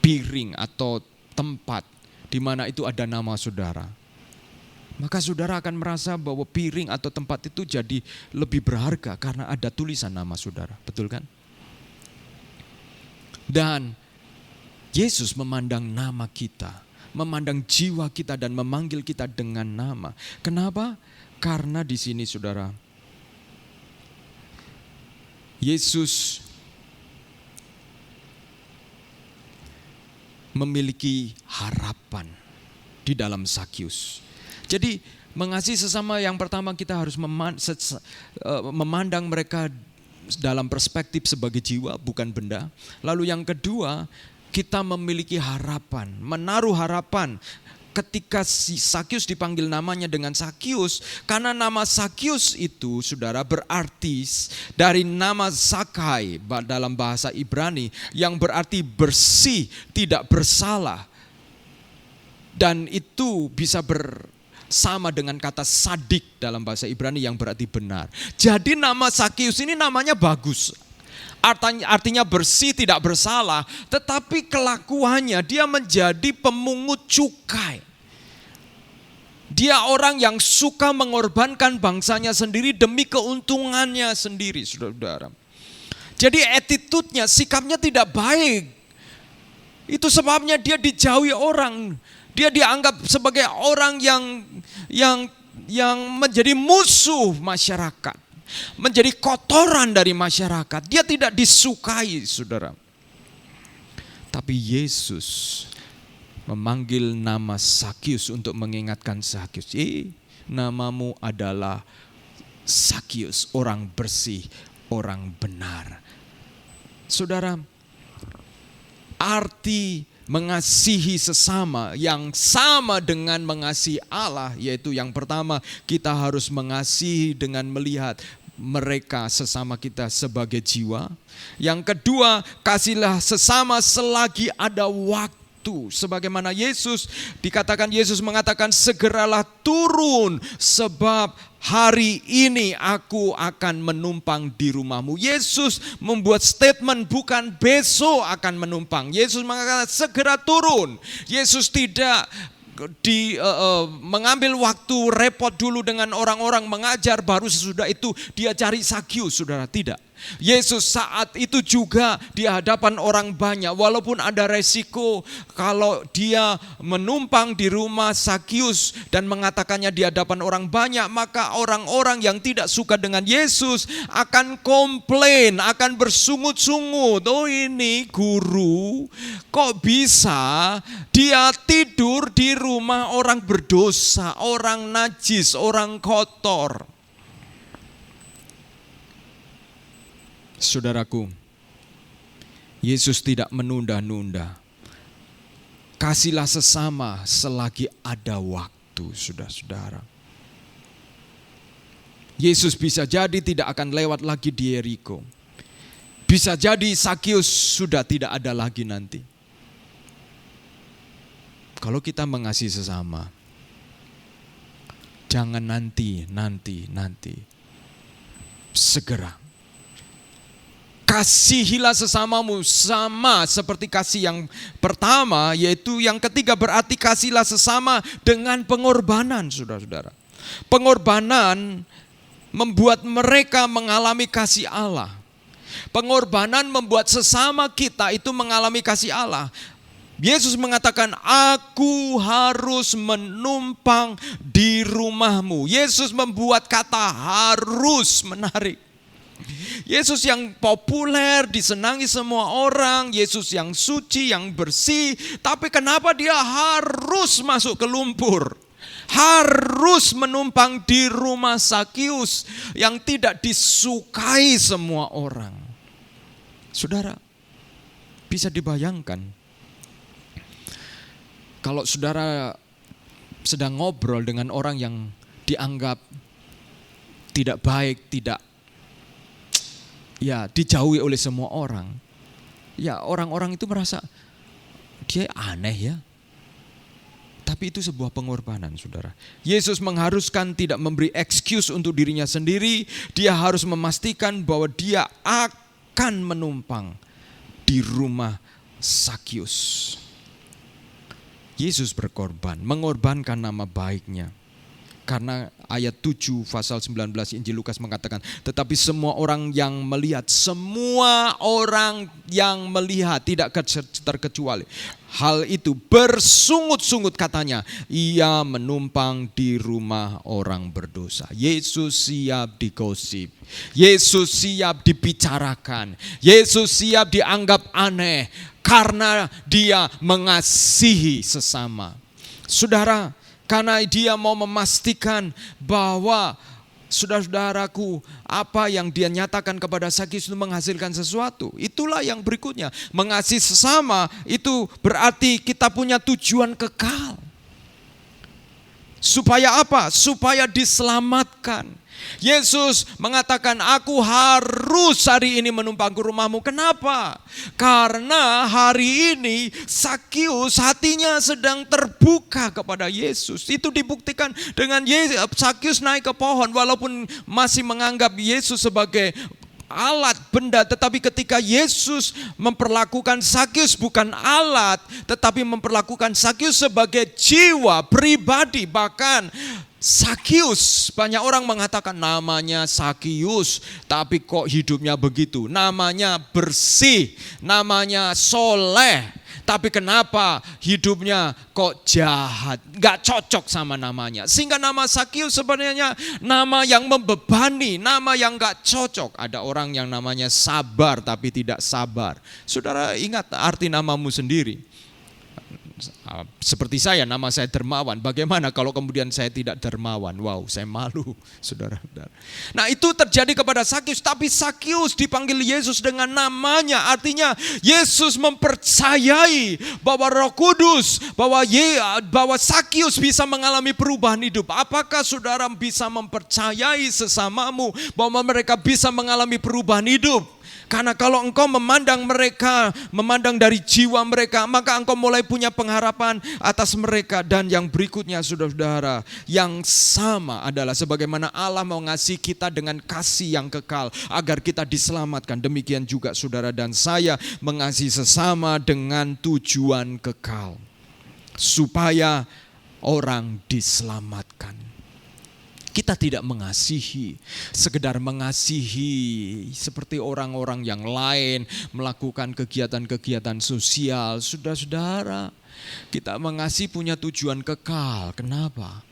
piring atau tempat di mana itu ada nama saudara, maka saudara akan merasa bahwa piring atau tempat itu jadi lebih berharga karena ada tulisan nama saudara. Betul kan? Dan Yesus memandang nama kita, memandang jiwa kita dan memanggil kita dengan nama. Kenapa? Karena di sini saudara, Yesus memiliki harapan di dalam Zakius. Jadi mengasihi sesama yang pertama kita harus memandang mereka dalam perspektif sebagai jiwa bukan benda. Lalu yang kedua, kita memiliki harapan, menaruh harapan. Ketika si Zakius dipanggil namanya dengan Zakius, karena nama Zakius itu saudara berarti dari nama Zakai dalam bahasa Ibrani yang berarti bersih, tidak bersalah. Dan itu bisa bersama dengan kata sadik dalam bahasa Ibrani yang berarti benar. Jadi nama Zakius ini namanya bagus. Artinya bersih, tidak bersalah, tetapi kelakuannya dia menjadi pemungut cukai. Dia orang yang suka mengorbankan bangsanya sendiri demi keuntungannya sendiri, saudara-saudara. Jadi attitude-nya, sikapnya tidak baik. Itu sebabnya dia dijauhi orang. Dia dianggap sebagai orang yang menjadi musuh masyarakat. Menjadi kotoran dari masyarakat. Dia tidak disukai, saudara. Tapi Yesus memanggil nama Zakius untuk mengingatkan Zakius. Namamu adalah Zakius, orang bersih, orang benar. Saudara, arti mengasihi sesama yang sama dengan mengasihi Allah, yaitu yang pertama, kita harus mengasihi dengan melihat mereka sesama kita sebagai jiwa. Yang kedua, kasihlah sesama selagi ada waktu. Sebagaimana Yesus mengatakan segeralah turun sebab hari ini aku akan menumpang di rumahmu. Yesus membuat statement bukan besok akan menumpang. Yesus mengatakan segera turun. Yesus tidak mengambil waktu repot dulu dengan orang-orang mengajar baru sesudah itu dia cari Zakius, saudara, tidak. Yesus saat itu juga di hadapan orang banyak, walaupun ada resiko kalau dia menumpang di rumah Zakius dan mengatakannya di hadapan orang banyak, maka orang-orang yang tidak suka dengan Yesus akan komplain, akan bersungut-sungut. Oh, ini guru kok bisa dia tidur di rumah orang berdosa, orang najis, orang kotor. Saudaraku, Yesus tidak menunda-nunda. Kasihlah sesama selagi ada waktu, saudara-saudara. Yesus bisa jadi tidak akan lewat lagi di Yeriko. Bisa jadi Zakius sudah tidak ada lagi nanti. Kalau kita mengasihi sesama, jangan nanti. Segera. Kasihilah sesamamu sama seperti kasih yang pertama, yaitu yang ketiga berarti kasihlah sesama dengan pengorbanan, saudara-saudara. Pengorbanan membuat mereka mengalami kasih Allah. Pengorbanan membuat sesama kita itu mengalami kasih Allah. Yesus mengatakan, aku harus menumpang di rumahmu. Yesus membuat kata harus menarik. Yesus yang populer, disenangi semua orang, Yesus yang suci, yang bersih, tapi kenapa dia harus masuk ke lumpur? Harus menumpang di rumah Zakius yang tidak disukai semua orang. Saudara, bisa dibayangkan kalau saudara sedang ngobrol dengan orang yang dianggap tidak baik, dijauhi oleh semua orang. Ya, orang-orang itu merasa dia aneh ya. Tapi itu sebuah pengorbanan, saudara. Yesus mengharuskan tidak memberi excuse untuk dirinya sendiri. Dia harus memastikan bahwa dia akan menumpang di rumah Zakius. Yesus berkorban, mengorbankan nama baiknya. Karena ayat 7 pasal 19 Injil Lukas mengatakan, tetapi semua orang yang melihat tidak terkecuali hal itu bersungut-sungut katanya, ia menumpang di rumah orang berdosa. Yesus siap digosip, Yesus siap dibicarakan, Yesus siap dianggap aneh karena dia mengasihi sesama. Saudara, karena dia mau memastikan bahwa saudara-saudaraku, apa yang dia nyatakan kepada Sakius itu menghasilkan sesuatu. Itulah yang berikutnya. Mengasihi sesama itu berarti kita punya tujuan kekal. Supaya apa? Supaya diselamatkan. Yesus mengatakan, aku harus hari ini menumpang ke rumahmu. Kenapa? Karena hari ini Sakius hatinya sedang terbuka kepada Yesus. Itu dibuktikan dengan Sakius naik ke pohon walaupun masih menganggap Yesus sebagai alat, benda. Tetapi ketika Yesus memperlakukan Sakius bukan alat, tetapi memperlakukan Sakius sebagai jiwa pribadi. Bahkan Sakius, banyak orang mengatakan namanya Sakius, tapi kok hidupnya begitu. Namanya bersih, namanya soleh, tapi kenapa hidupnya kok jahat, gak cocok sama namanya. Sehingga nama Sakius sebenarnya nama yang membebani, nama yang gak cocok. Ada orang yang namanya sabar tapi tidak sabar. Saudara ingat arti namamu sendiri. Seperti saya, nama saya dermawan. Bagaimana kalau kemudian saya tidak dermawan? Wow, saya malu, saudara-saudara. Nah, itu terjadi kepada Sakius. Tapi Sakius dipanggil Yesus dengan namanya. Artinya Yesus mempercayai bahwa Roh Kudus, bahwa Sakius bisa mengalami perubahan hidup. Apakah saudara bisa mempercayai sesamamu bahwa mereka bisa mengalami perubahan hidup? Karena kalau engkau memandang mereka, memandang dari jiwa mereka, maka engkau mulai punya pengharapan atas mereka. Dan yang berikutnya saudara-saudara, yang sama adalah sebagaimana Allah mengasihi kita dengan kasih yang kekal agar kita diselamatkan. Demikian juga saudara dan saya mengasihi sesama dengan tujuan kekal, supaya orang diselamatkan. Kita tidak mengasihi, sekedar mengasihi seperti orang-orang yang lain melakukan kegiatan-kegiatan sosial. Saudara-saudara, kita mengasihi punya tujuan kekal. Kenapa?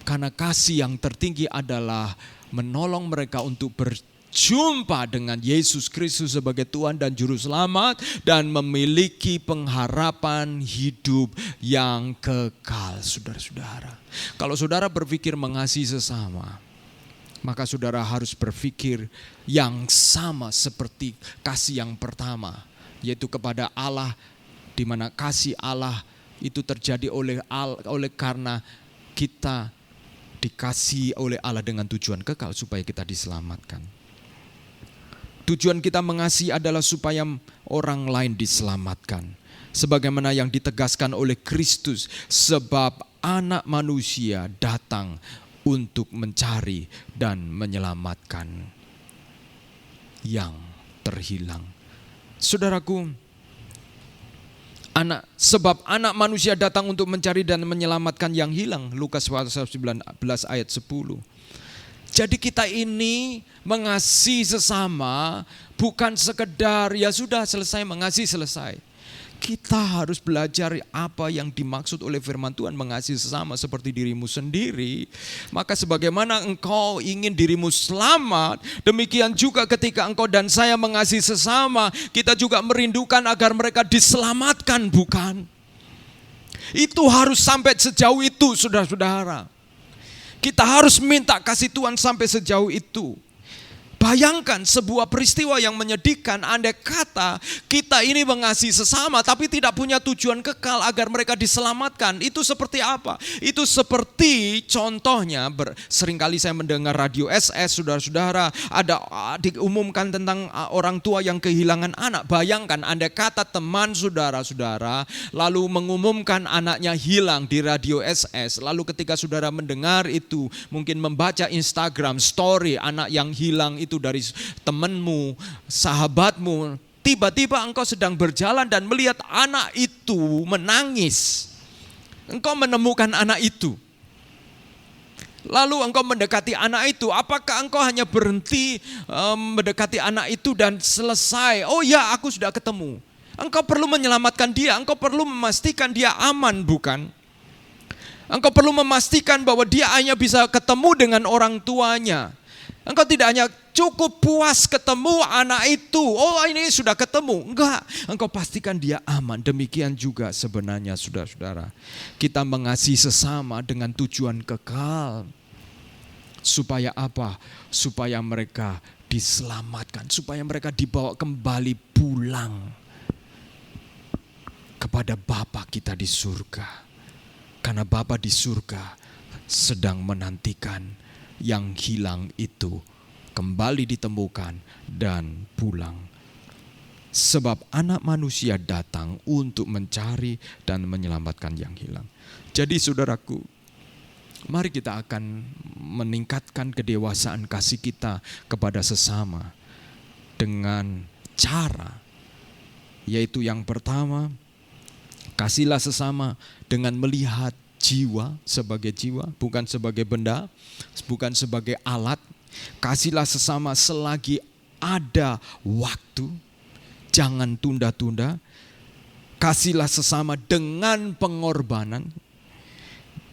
Karena kasih yang tertinggi adalah menolong mereka untuk berjumpa dengan Yesus Kristus sebagai Tuhan dan Juru Selamat dan memiliki pengharapan hidup yang kekal. Saudara-saudara, kalau saudara berpikir mengasihi sesama, maka saudara harus berpikir yang sama seperti kasih yang pertama, yaitu kepada Allah, di mana kasih Allah itu terjadi oleh karena kita dikasihi oleh Allah dengan tujuan kekal supaya kita diselamatkan. Tujuan kita mengasihi adalah supaya orang lain diselamatkan. Sebagaimana yang ditegaskan oleh Kristus, sebab Anak Manusia datang untuk mencari dan menyelamatkan yang terhilang. Saudaraku, sebab Anak Manusia datang untuk mencari dan menyelamatkan yang hilang. Lukas pasal 19 ayat 10. Jadi kita ini mengasihi sesama bukan sekedar ya sudah selesai mengasihi selesai. Kita harus belajar apa yang dimaksud oleh firman Tuhan mengasihi sesama seperti dirimu sendiri. Maka sebagaimana engkau ingin dirimu selamat, demikian juga ketika engkau dan saya mengasihi sesama, kita juga merindukan agar mereka diselamatkan, bukan? Itu harus sampai sejauh itu, saudara-saudara. Kita harus minta kasih Tuhan sampai sejauh itu. Bayangkan sebuah peristiwa yang menyedihkan, andai kata kita ini mengasihi sesama tapi tidak punya tujuan kekal agar mereka diselamatkan. Itu seperti apa? Itu seperti contohnya, seringkali saya mendengar radio SS, saudara-saudara, diumumkan tentang orang tua yang kehilangan anak. Bayangkan andai kata teman saudara-saudara lalu mengumumkan anaknya hilang di radio SS. Lalu ketika saudara mendengar itu, mungkin membaca Instagram story anak yang hilang itu dari temanmu, sahabatmu, tiba-tiba engkau sedang berjalan dan melihat anak itu menangis. Engkau menemukan anak itu. Lalu engkau mendekati anak itu, apakah engkau hanya berhenti mendekati anak itu dan selesai? Oh ya, aku sudah ketemu. Engkau perlu menyelamatkan dia, engkau perlu memastikan dia aman, bukan? Engkau perlu memastikan bahwa dia hanya bisa ketemu dengan orang tuanya. Engkau tidak hanya cukup puas ketemu anak itu, oh ini sudah ketemu. Enggak, engkau pastikan dia aman. Demikian juga sebenarnya saudara-saudara. Kita mengasihi sesama dengan tujuan kekal. Supaya apa? Supaya mereka diselamatkan. Supaya mereka dibawa kembali pulang kepada Bapa kita di surga. Karena Bapa di surga sedang menantikan yang hilang itu kembali ditemukan dan pulang. Sebab anak manusia datang untuk mencari dan menyelamatkan yang hilang. Jadi saudaraku, mari kita akan meningkatkan kedewasaan kasih kita kepada sesama dengan cara, yaitu yang pertama, kasihlah sesama dengan melihat jiwa sebagai jiwa, bukan sebagai benda, bukan sebagai alat. Kasihlah sesama selagi ada waktu, jangan tunda-tunda. Kasihlah sesama dengan pengorbanan,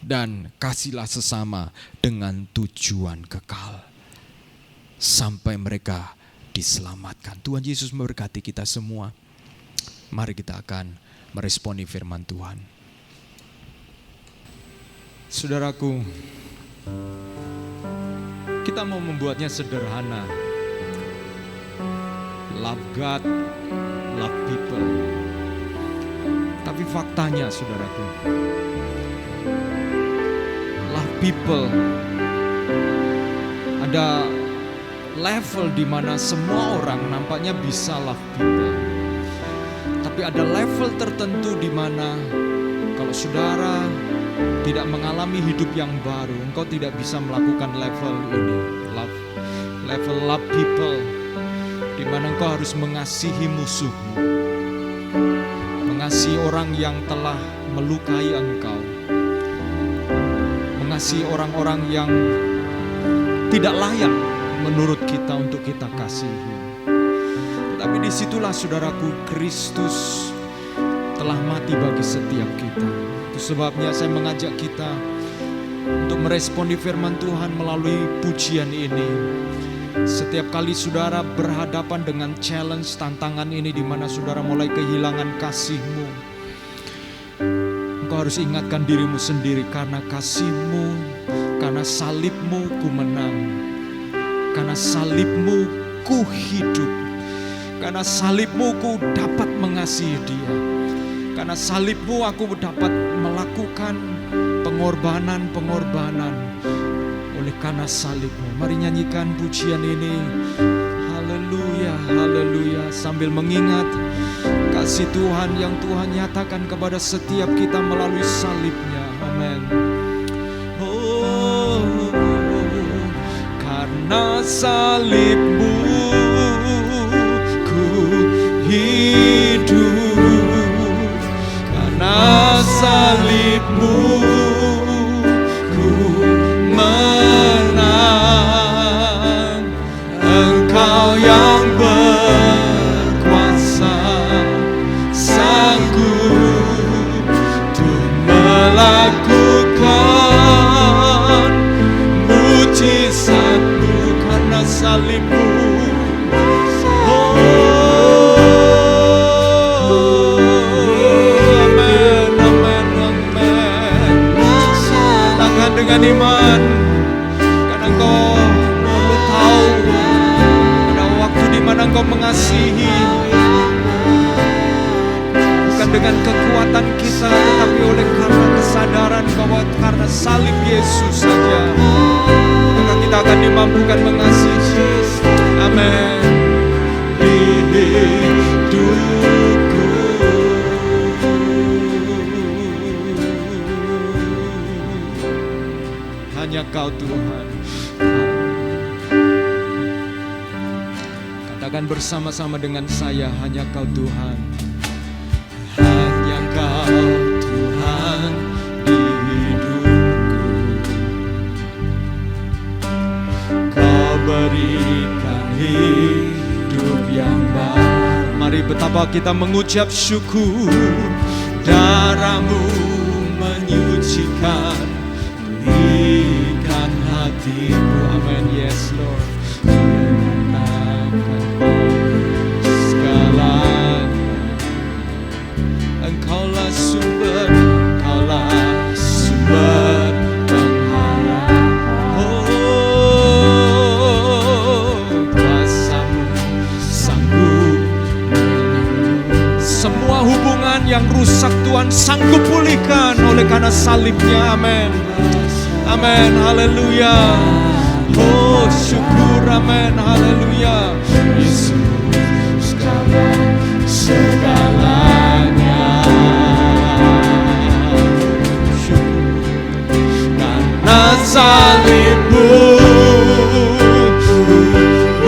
dan kasihlah sesama dengan tujuan kekal sampai mereka diselamatkan. Tuhan Yesus memberkati kita semua. Mari kita akan meresponi firman Tuhan. Saudaraku, kita mau membuatnya sederhana. Love God, love people. Tapi faktanya saudaraku, love people, ada level di mana semua orang nampaknya bisa love people. Tapi ada level tertentu di mana kalau saudara tidak mengalami hidup yang baru, engkau tidak bisa melakukan level ini, level love people, di mana engkau harus mengasihi musuhmu, mengasihi orang yang telah melukai engkau, mengasihi orang-orang yang tidak layak menurut kita untuk kita kasihi. Tapi disitulah saudaraku, Kristus telah mati bagi setiap kita. Itu sebabnya saya mengajak kita untuk meresponi firman Tuhan melalui pujian ini. Setiap kali saudara berhadapan dengan challenge, tantangan ini di mana saudara mulai kehilangan kasihmu, engkau harus ingatkan dirimu sendiri, karena kasihmu, karena salibmu ku menang, karena salibmu ku hidup, karena salibmu ku dapat mengasihi dia, karena salibmu aku dapat melakukan pengorbanan oleh karena salibmu. Mari nyanyikan pujian ini. Haleluya, haleluya, sambil mengingat kasih Tuhan yang Tuhan nyatakan kepada setiap kita melalui salibnya. Amin. Oh, karena salibmu ku hidup, karena salibmu ku menang. Engkau yang berkuasa, sanggup untuk melakukan mujizatmu karena salibmu. Dengan iman, karena engkau tahu pada waktu di mana engkau mengasihi, bukan dengan kekuatan kita, tetapi oleh karena kesadaran bahwa karena salib Yesus saja, maka kita akan dimampukan mengasihi. Amin. Hidupku hanya Kau Tuhan. Katakan bersama-sama dengan saya, hanya Kau Tuhan. Hanya Kau Tuhan di hidupku. kita mengucap syukur. Darah-Mu menyucikan, pulihkan hatiku. Amin. Yes Lord. Engkaulah sumber, Engkaulah sumber pengharapan. Kuasa-Mu sanggup menyembuhkan semua hubungan yang rusak. Tuhan sanggup pulihkan oleh karena salibnya. Amin. Amin. Haleluya. Oh syukur. Amin. Haleluya. Yesus segalanya. Karena salib-Mu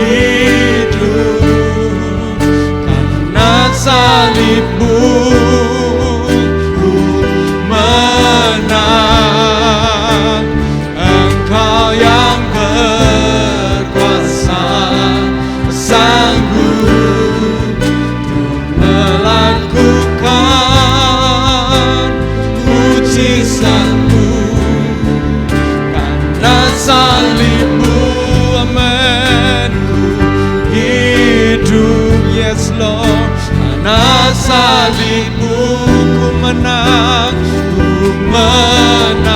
hidup, karena salib-Mu menang. Engkau yang berkuasa, sanggup melakukan mujizat-Mu. Karena salib-Mu, amin, ku hidup. Yes Lord. Karena salib-Mu ku menang, ku menang.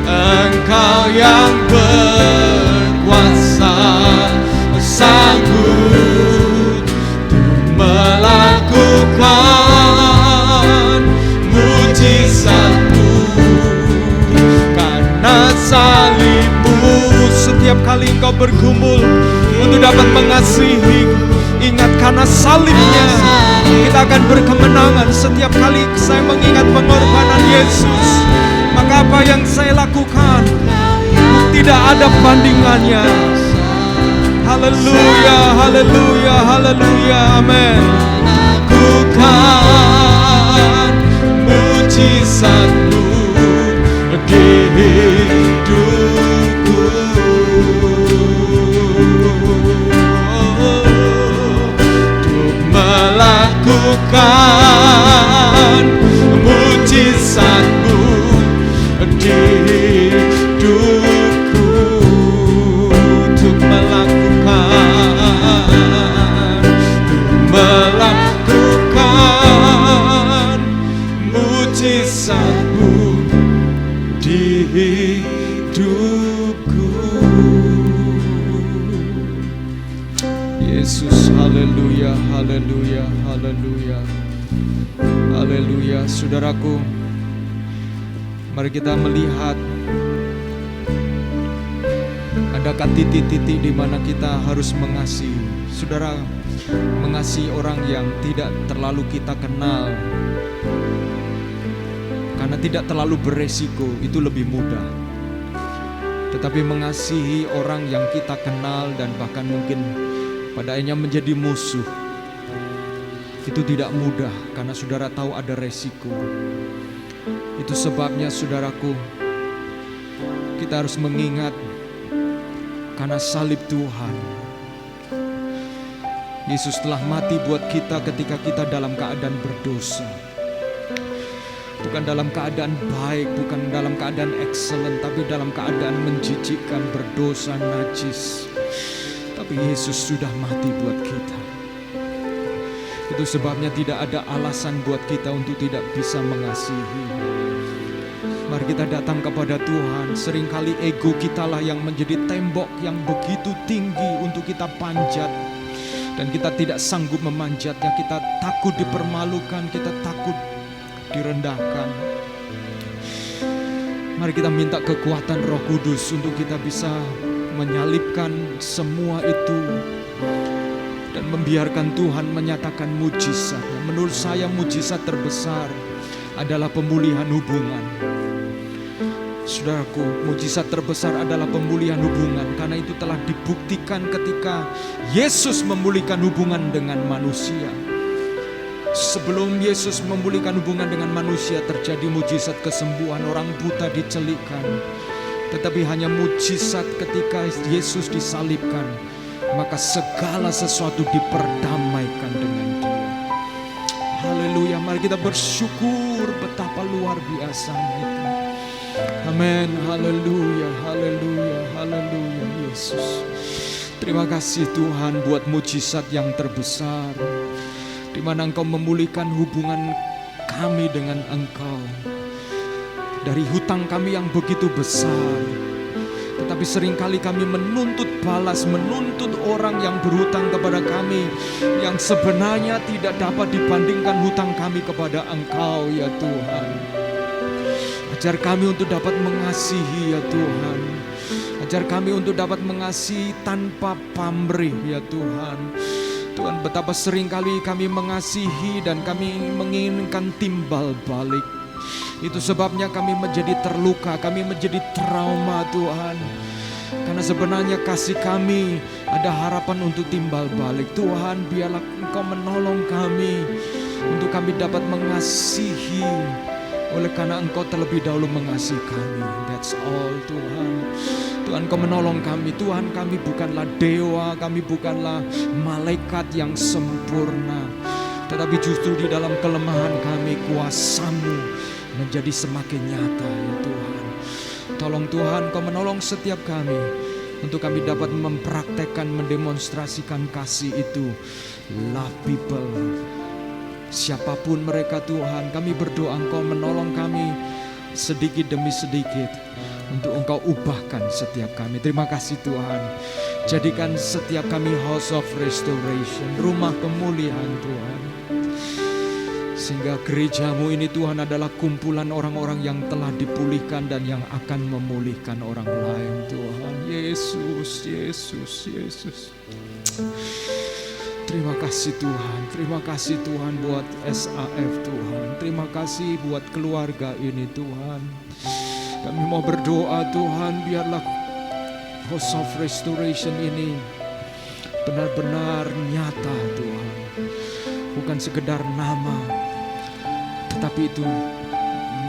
Engkau yang berkuasa, sanggup melakukan mujizat-Mu. Karena salib-Mu, setiap kali Engkau bergumul untuk dapat mengasihi, ingat karena salibnya kita akan berkemenangan. Setiap kali saya mengingat pengorbanan Yesus, maka apa yang saya lakukan tidak ada bandingannya. Haleluya, haleluya, haleluya, amin. Lakukan mujizat-Mu di hidupku. Untuk melakukan mujizat-Mu di hidupku. Untuk melakukan mujizat-Mu di hidupku. Yesus, haleluya, haleluya, haleluya, haleluya. Saudaraku, mari kita melihat adakah titik-titik di mana kita harus mengasihi. Saudara, mengasihi orang yang tidak terlalu kita kenal karena tidak terlalu beresiko, itu lebih mudah. Tetapi mengasihi orang yang kita kenal dan bahkan mungkin pada akhirnya menjadi musuh, itu tidak mudah karena saudara tahu ada resiko. Itu sebabnya saudaraku, kita harus mengingat karena salib Tuhan. Yesus telah mati buat kita ketika kita dalam keadaan berdosa. Bukan dalam keadaan baik, bukan dalam keadaan excellent, tapi dalam keadaan menjijikkan, berdosa, najis. Tapi Yesus sudah mati buat kita. Itu sebabnya tidak ada alasan buat kita untuk tidak bisa mengasihi. Mari kita datang kepada Tuhan. Seringkali ego kitalah yang menjadi tembok yang begitu tinggi untuk kita panjat. Dan kita tidak sanggup memanjatnya. Kita takut dipermalukan, kita takut direndahkan. Mari kita minta kekuatan Roh Kudus untuk kita bisa menyalipkan semua itu dan membiarkan Tuhan menyatakan mujizat. Menurut saya mujizat terbesar adalah pemulihan hubungan. Saudaraku, mujizat terbesar adalah pemulihan hubungan, karena itu telah dibuktikan ketika Yesus memulihkan hubungan dengan manusia. Sebelum Yesus memulihkan hubungan dengan manusia, terjadi mujizat kesembuhan, orang buta dicelikkan. Tetapi hanya mujizat ketika Yesus disalibkan, maka segala sesuatu diperdamaikan dengan Dia. Haleluya, mari kita bersyukur betapa luar biasanya itu. Amin, haleluya, haleluya, haleluya Yesus. Terima kasih Tuhan buat mujizat yang terbesar, di mana Engkau memulihkan hubungan kami dengan Engkau. Dari hutang kami yang begitu besar, tetapi seringkali kami menuntut balas, menuntut orang yang berhutang kepada kami, yang sebenarnya tidak dapat dibandingkan hutang kami kepada Engkau ya Tuhan. Ajar kami untuk dapat mengasihi ya Tuhan. Ajar kami untuk dapat mengasihi tanpa pamrih ya Tuhan. Tuhan, betapa seringkali kami mengasihi dan kami menginginkan timbal balik. Itu sebabnya kami menjadi terluka, kami menjadi trauma Tuhan. Karena sebenarnya kasih kami ada harapan untuk timbal balik. Tuhan, biarlah Engkau menolong kami untuk kami dapat mengasihi, oleh karena Engkau terlebih dahulu mengasihi kami. That's all Tuhan. Tuhan, Engkau menolong kami. Tuhan, kami bukanlah dewa, kami bukanlah malaikat yang sempurna, tetapi justru di dalam kelemahan kami kuasa-Mu menjadi semakin nyata ya Tuhan. Tolong Tuhan, Kau menolong setiap kami untuk kami dapat mempraktekkan, mendemonstrasikan kasih itu. Love people, siapapun mereka Tuhan, kami berdoa Engkau menolong kami sedikit demi sedikit untuk Engkau ubahkan setiap kami. Terima kasih Tuhan. Jadikan setiap kami house of restoration, rumah pemulihan Tuhan. Sehingga gereja-Mu ini Tuhan adalah kumpulan orang-orang yang telah dipulihkan dan yang akan memulihkan orang lain Tuhan. Yesus, Yesus, Yesus. Terima kasih Tuhan, terima kasih Tuhan buat SAF Tuhan. Terima kasih buat keluarga ini Tuhan. Kami mau berdoa Tuhan, biarlah House of Restoration ini benar-benar nyata Tuhan. Bukan sekedar nama, tetapi itu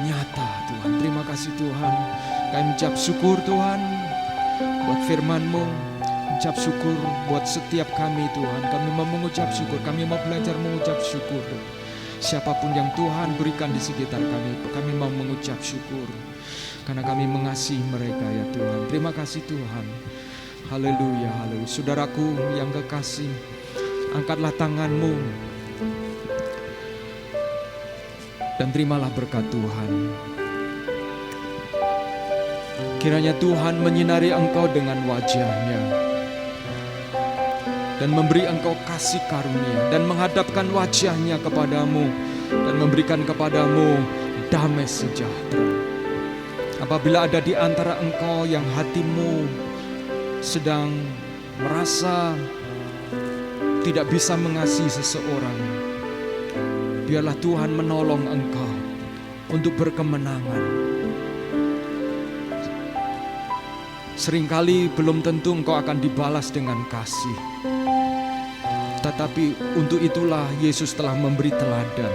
nyata Tuhan. Terima kasih Tuhan. Kami mengucap syukur Tuhan buat firman-Mu. Mengucap syukur buat setiap kami Tuhan. Kami mau mengucap syukur, kami mau belajar mengucap syukur. Siapapun yang Tuhan berikan di sekitar kami mau mengucap syukur. Karena kami mengasihi mereka ya Tuhan. Terima kasih Tuhan. Haleluya, haleluya. Saudaraku yang kekasih, angkatlah tanganmu dan terimalah berkat Tuhan. Kiranya Tuhan menyinari engkau dengan wajah-Nya dan memberi engkau kasih karunia dan menghadapkan wajah-Nya kepadamu dan memberikan kepadamu damai sejahtera. Apabila ada di antara engkau yang hatimu sedang merasa tidak bisa mengasihi seseorang, biarlah Tuhan menolong engkau untuk berkemenangan. Seringkali belum tentu engkau akan dibalas dengan kasih, tetapi untuk itulah Yesus telah memberi teladan.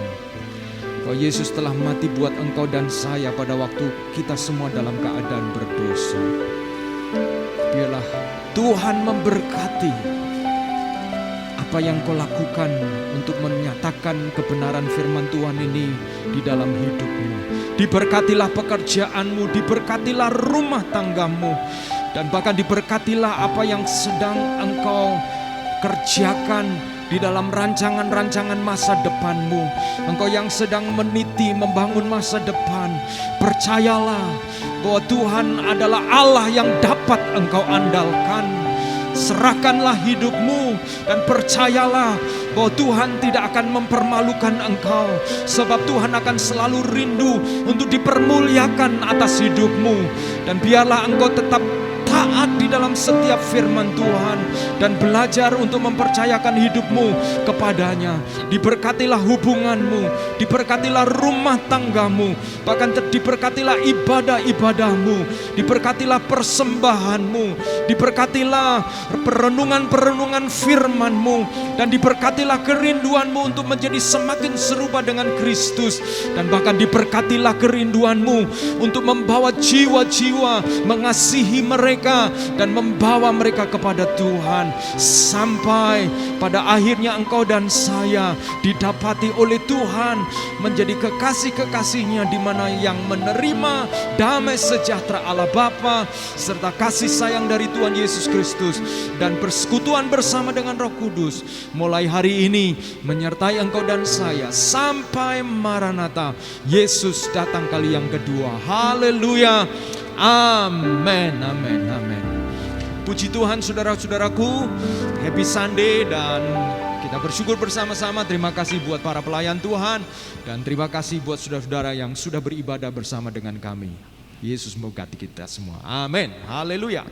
Bahwa Yesus telah mati buat engkau dan saya pada waktu kita semua dalam keadaan berdosa. Biarlah Tuhan memberkati apa yang kau lakukan untuk menyatakan kebenaran firman Tuhan ini di dalam hidupmu. Diberkatilah pekerjaanmu, diberkatilah rumah tanggamu, dan bahkan diberkatilah apa yang sedang engkau kerjakan di dalam rancangan-rancangan masa depanmu. Engkau yang sedang meniti membangun masa depan, percayalah bahwa Tuhan adalah Allah yang dapat engkau andalkan. Serahkanlah hidupmu dan percayalah bahwa Tuhan tidak akan mempermalukan engkau, sebab Tuhan akan selalu rindu untuk dipermuliakan atas hidupmu. Dan biarlah engkau tetap taat di dalam setiap firman Tuhan dan belajar untuk mempercayakan hidupmu kepadanya. Diberkatilah hubunganmu, diberkatilah rumah tanggamu, bahkan diberkatilah ibadah-ibadahmu, diberkatilah persembahanmu, diberkatilah perenungan-perenungan firman-Mu, dan diberkatilah kerinduanmu untuk menjadi semakin serupa dengan Kristus, dan bahkan diberkatilah kerinduanmu untuk membawa jiwa-jiwa, mengasihi mereka, dan dan membawa mereka kepada Tuhan. Sampai pada akhirnya engkau dan saya didapati oleh Tuhan menjadi kekasih-kekasihnya, di mana yang menerima damai sejahtera Allah Bapa serta kasih sayang dari Tuhan Yesus Kristus dan persekutuan bersama dengan Roh Kudus mulai hari ini menyertai engkau dan saya sampai Maranatha, Yesus datang kali yang kedua. Haleluya. Amin, amin, amin. Puji Tuhan saudara-saudaraku, happy Sunday dan kita bersyukur bersama-sama. Terima kasih buat para pelayan Tuhan dan terima kasih buat saudara-saudara yang sudah beribadah bersama dengan kami. Yesus memberkati kita semua. Amin. Haleluya.